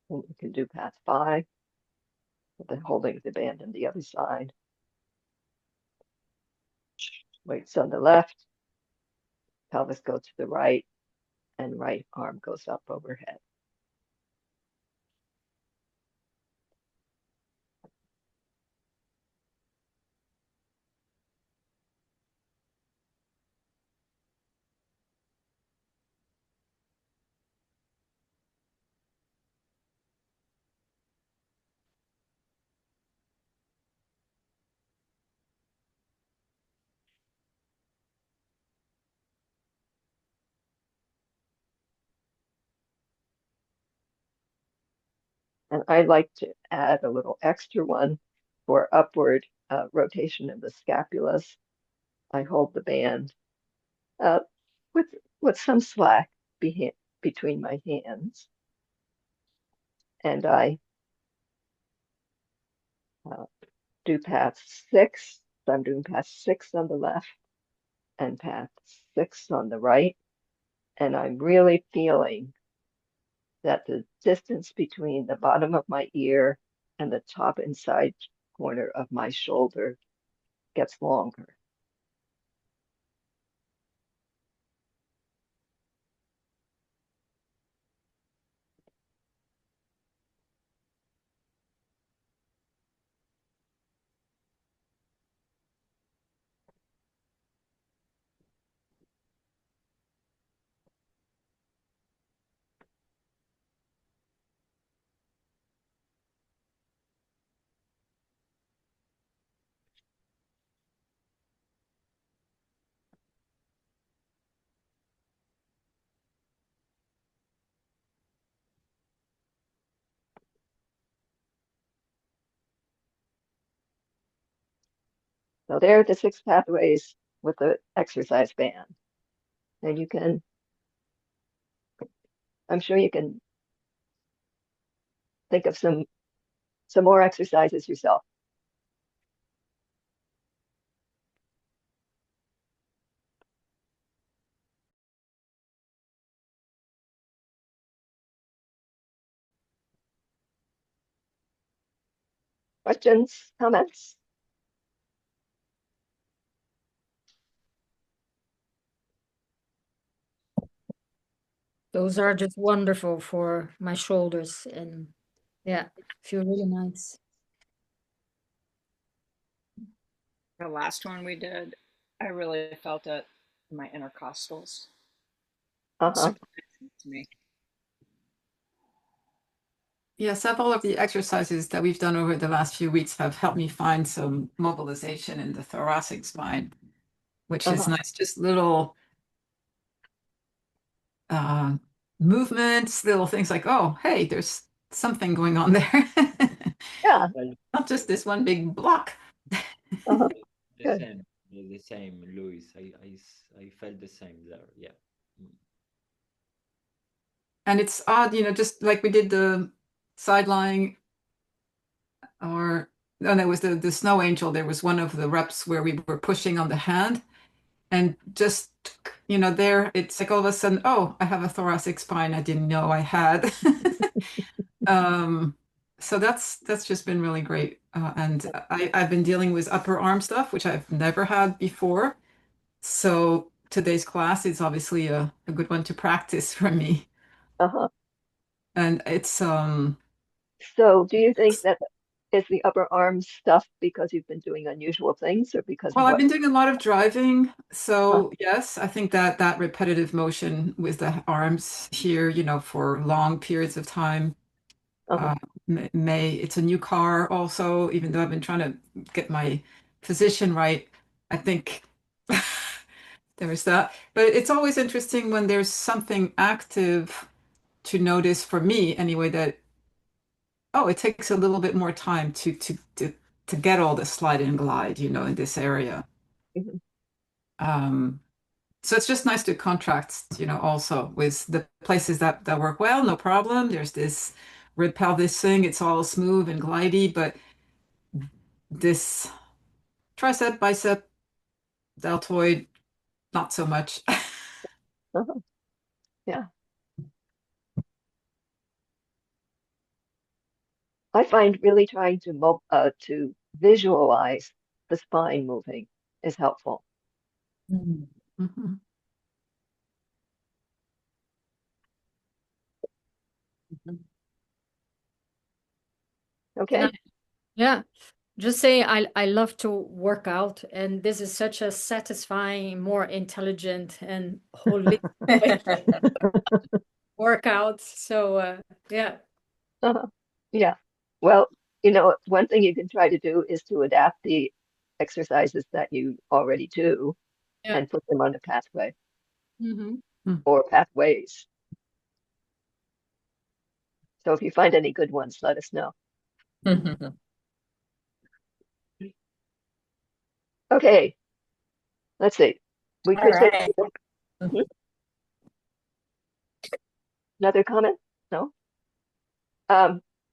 And you can do path 5, then holding the band on the other side. Weights on the left, pelvis goes to the right, and right arm goes up overhead. And I like to add a little extra one for upward rotation of the scapulas. I hold the band uh, with some slack between my hands, and I do path 6. So I'm doing path 6 on the left and path 6 on the right, and I'm really feeling that the distance between the bottom of my ear and the top inside corner of my shoulder gets longer. So there are the 6 pathways with the exercise band. And you can, I'm sure you can think of some more exercises yourself. Questions, comments? Those are just wonderful for my shoulders, and yeah, feel really nice. The last one we did, I really felt it in my intercostals. Super to me. Yeah, several of the exercises that we've done over the last few weeks have helped me find some mobilization in the thoracic spine, which is nice. Just little movements, little things like, oh, hey, there's something going on there. Yeah. Not just this one big block. The same, Louis. I felt the same there. Yeah. And it's odd, just like we did the side lying, or no, that was the snow angel. There was one of the reps where we were pushing on the hand, and just there it's like all of a sudden, oh, I have a thoracic spine I didn't know I had. So that's just been really great. And I've been dealing with upper arm stuff, which I've never had before. So today's class is obviously a good one to practice for me. And it's So do you think that is the upper arm stuff because you've been doing unusual things, or because well, I've been doing a lot of driving. So yes, I think that repetitive motion with the arms here, for long periods of time. It's a new car also, even though I've been trying to get my position right. I think there is that. But it's always interesting when there's something active to notice, for me anyway, that it takes a little bit more time to get all the slide and glide, in this area. So it's just nice to contrast, also with the places that work well, no problem. There's this rib pelvis thing, it's all smooth and glidey, but this tricep, bicep, deltoid, not so much. Yeah. I find really trying to visualize the spine moving is helpful. Okay. Yeah, just say I love to work out, and this is such a satisfying, more intelligent and holistic workout. So yeah. Yeah. Well, one thing you can try to do is to adapt the exercises that you already do and put them on a pathway or pathways. So if you find any good ones, let us know. Okay, let's see. We could take another comment? No?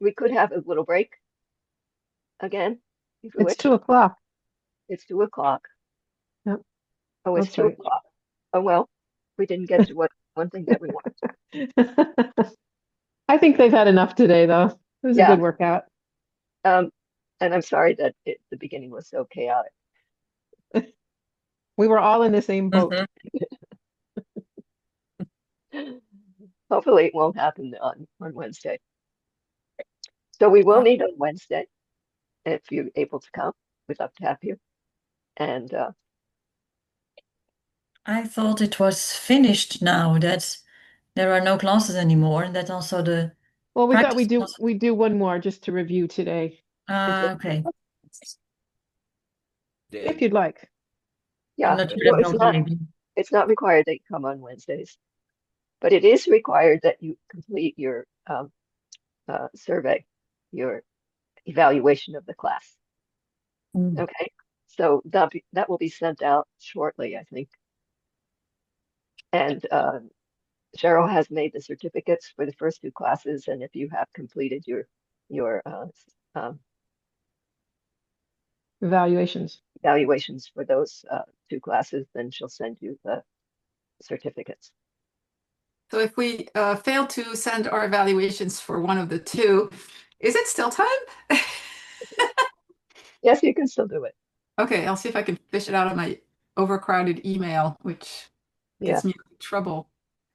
We could have a little break again, if we It's wish. 2 o'clock. It's 2 o'clock. Yep. Oh, it's That's 2 right. o'clock. Oh, well, we didn't get to one thing that we wanted. I think they've had enough today, though. It was a Yeah. good workout. And I'm sorry that the beginning was so chaotic. We were all in the same boat. Hopefully it won't happen on Wednesday. So we will meet on Wednesday if you're able to come. We'd love to have you. And I thought it was finished now, that there are no classes anymore, and that also the Well, we thought practice we do one more just to review today, okay. if you'd like. yeah, I'm not sure no, about it's not required that you come on Wednesdays, but it is required that you complete your survey, your evaluation of the class. Okay, so that will be sent out shortly, I think. And Cheryl has made the certificates for the first 2 classes, and if you have completed your Evaluations for those 2 classes, then she'll send you the certificates. So if we fail to send our evaluations for one of the 2, is it still time? Yes, you can still do it. Okay, I'll see if I can fish it out of my overcrowded email, which gets me into trouble.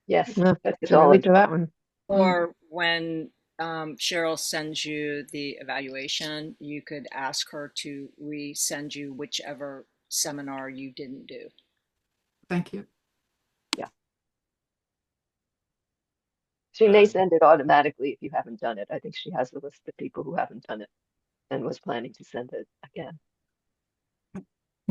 Yes, Yeah, that's can all. relate to that one. Or when Cheryl sends you the evaluation, you could ask her to resend you whichever seminar you didn't do. Thank you. Yeah. She may send it automatically if you haven't done it. I think she has a list of people who haven't done it and was planning to send it again.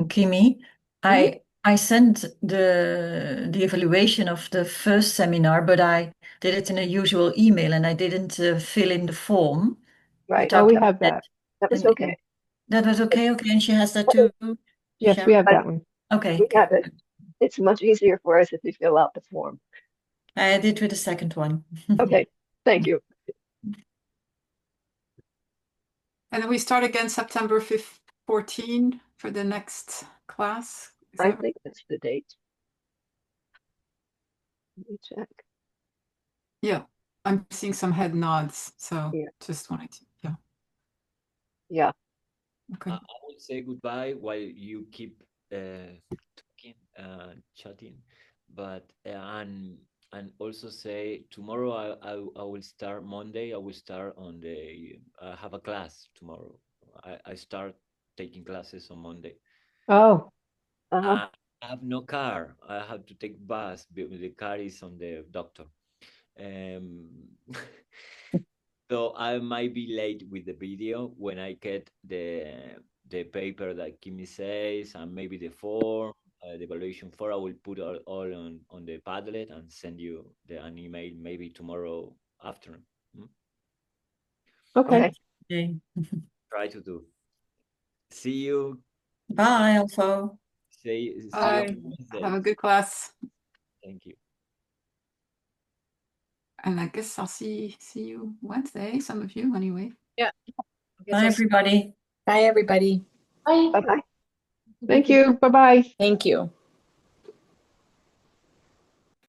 Kimi, I sent the evaluation of the first seminar, but I did it in a usual email and I didn't fill in the form. Right. Oh, we have that. That was okay. That was okay. Okay, and she has that too. Yes, we have that one. Okay. We have it. It's much easier for us if we fill out the form. I did with the second one. Okay, thank you. And then we start again September 14 for the next class. I think that's the date. Let me check. Yeah, I'm seeing some head nods, so Yeah. just wanted to, yeah. Yeah. Okay. I will say goodbye while you keep talking, chatting, but and also say tomorrow I will start Monday. I will start on I have a class tomorrow. I start taking classes on Monday. Oh. Uh-huh. I have no car. I have to take bus. The car is on the doctor. So I might be late with the video when I get the paper that Kimi says, and maybe the form, the evaluation form. I will put all on the Padlet and send you an email maybe tomorrow afternoon. Okay. Try to do. See you. Bye, Alfo. See Bye. you on Wednesday. Have a good class. Thank you. And I guess I'll see you Wednesday, some of you anyway. Yeah. Bye, everybody. Bye, everybody. Bye. Bye-bye. Thank you. Bye-bye. Thank you.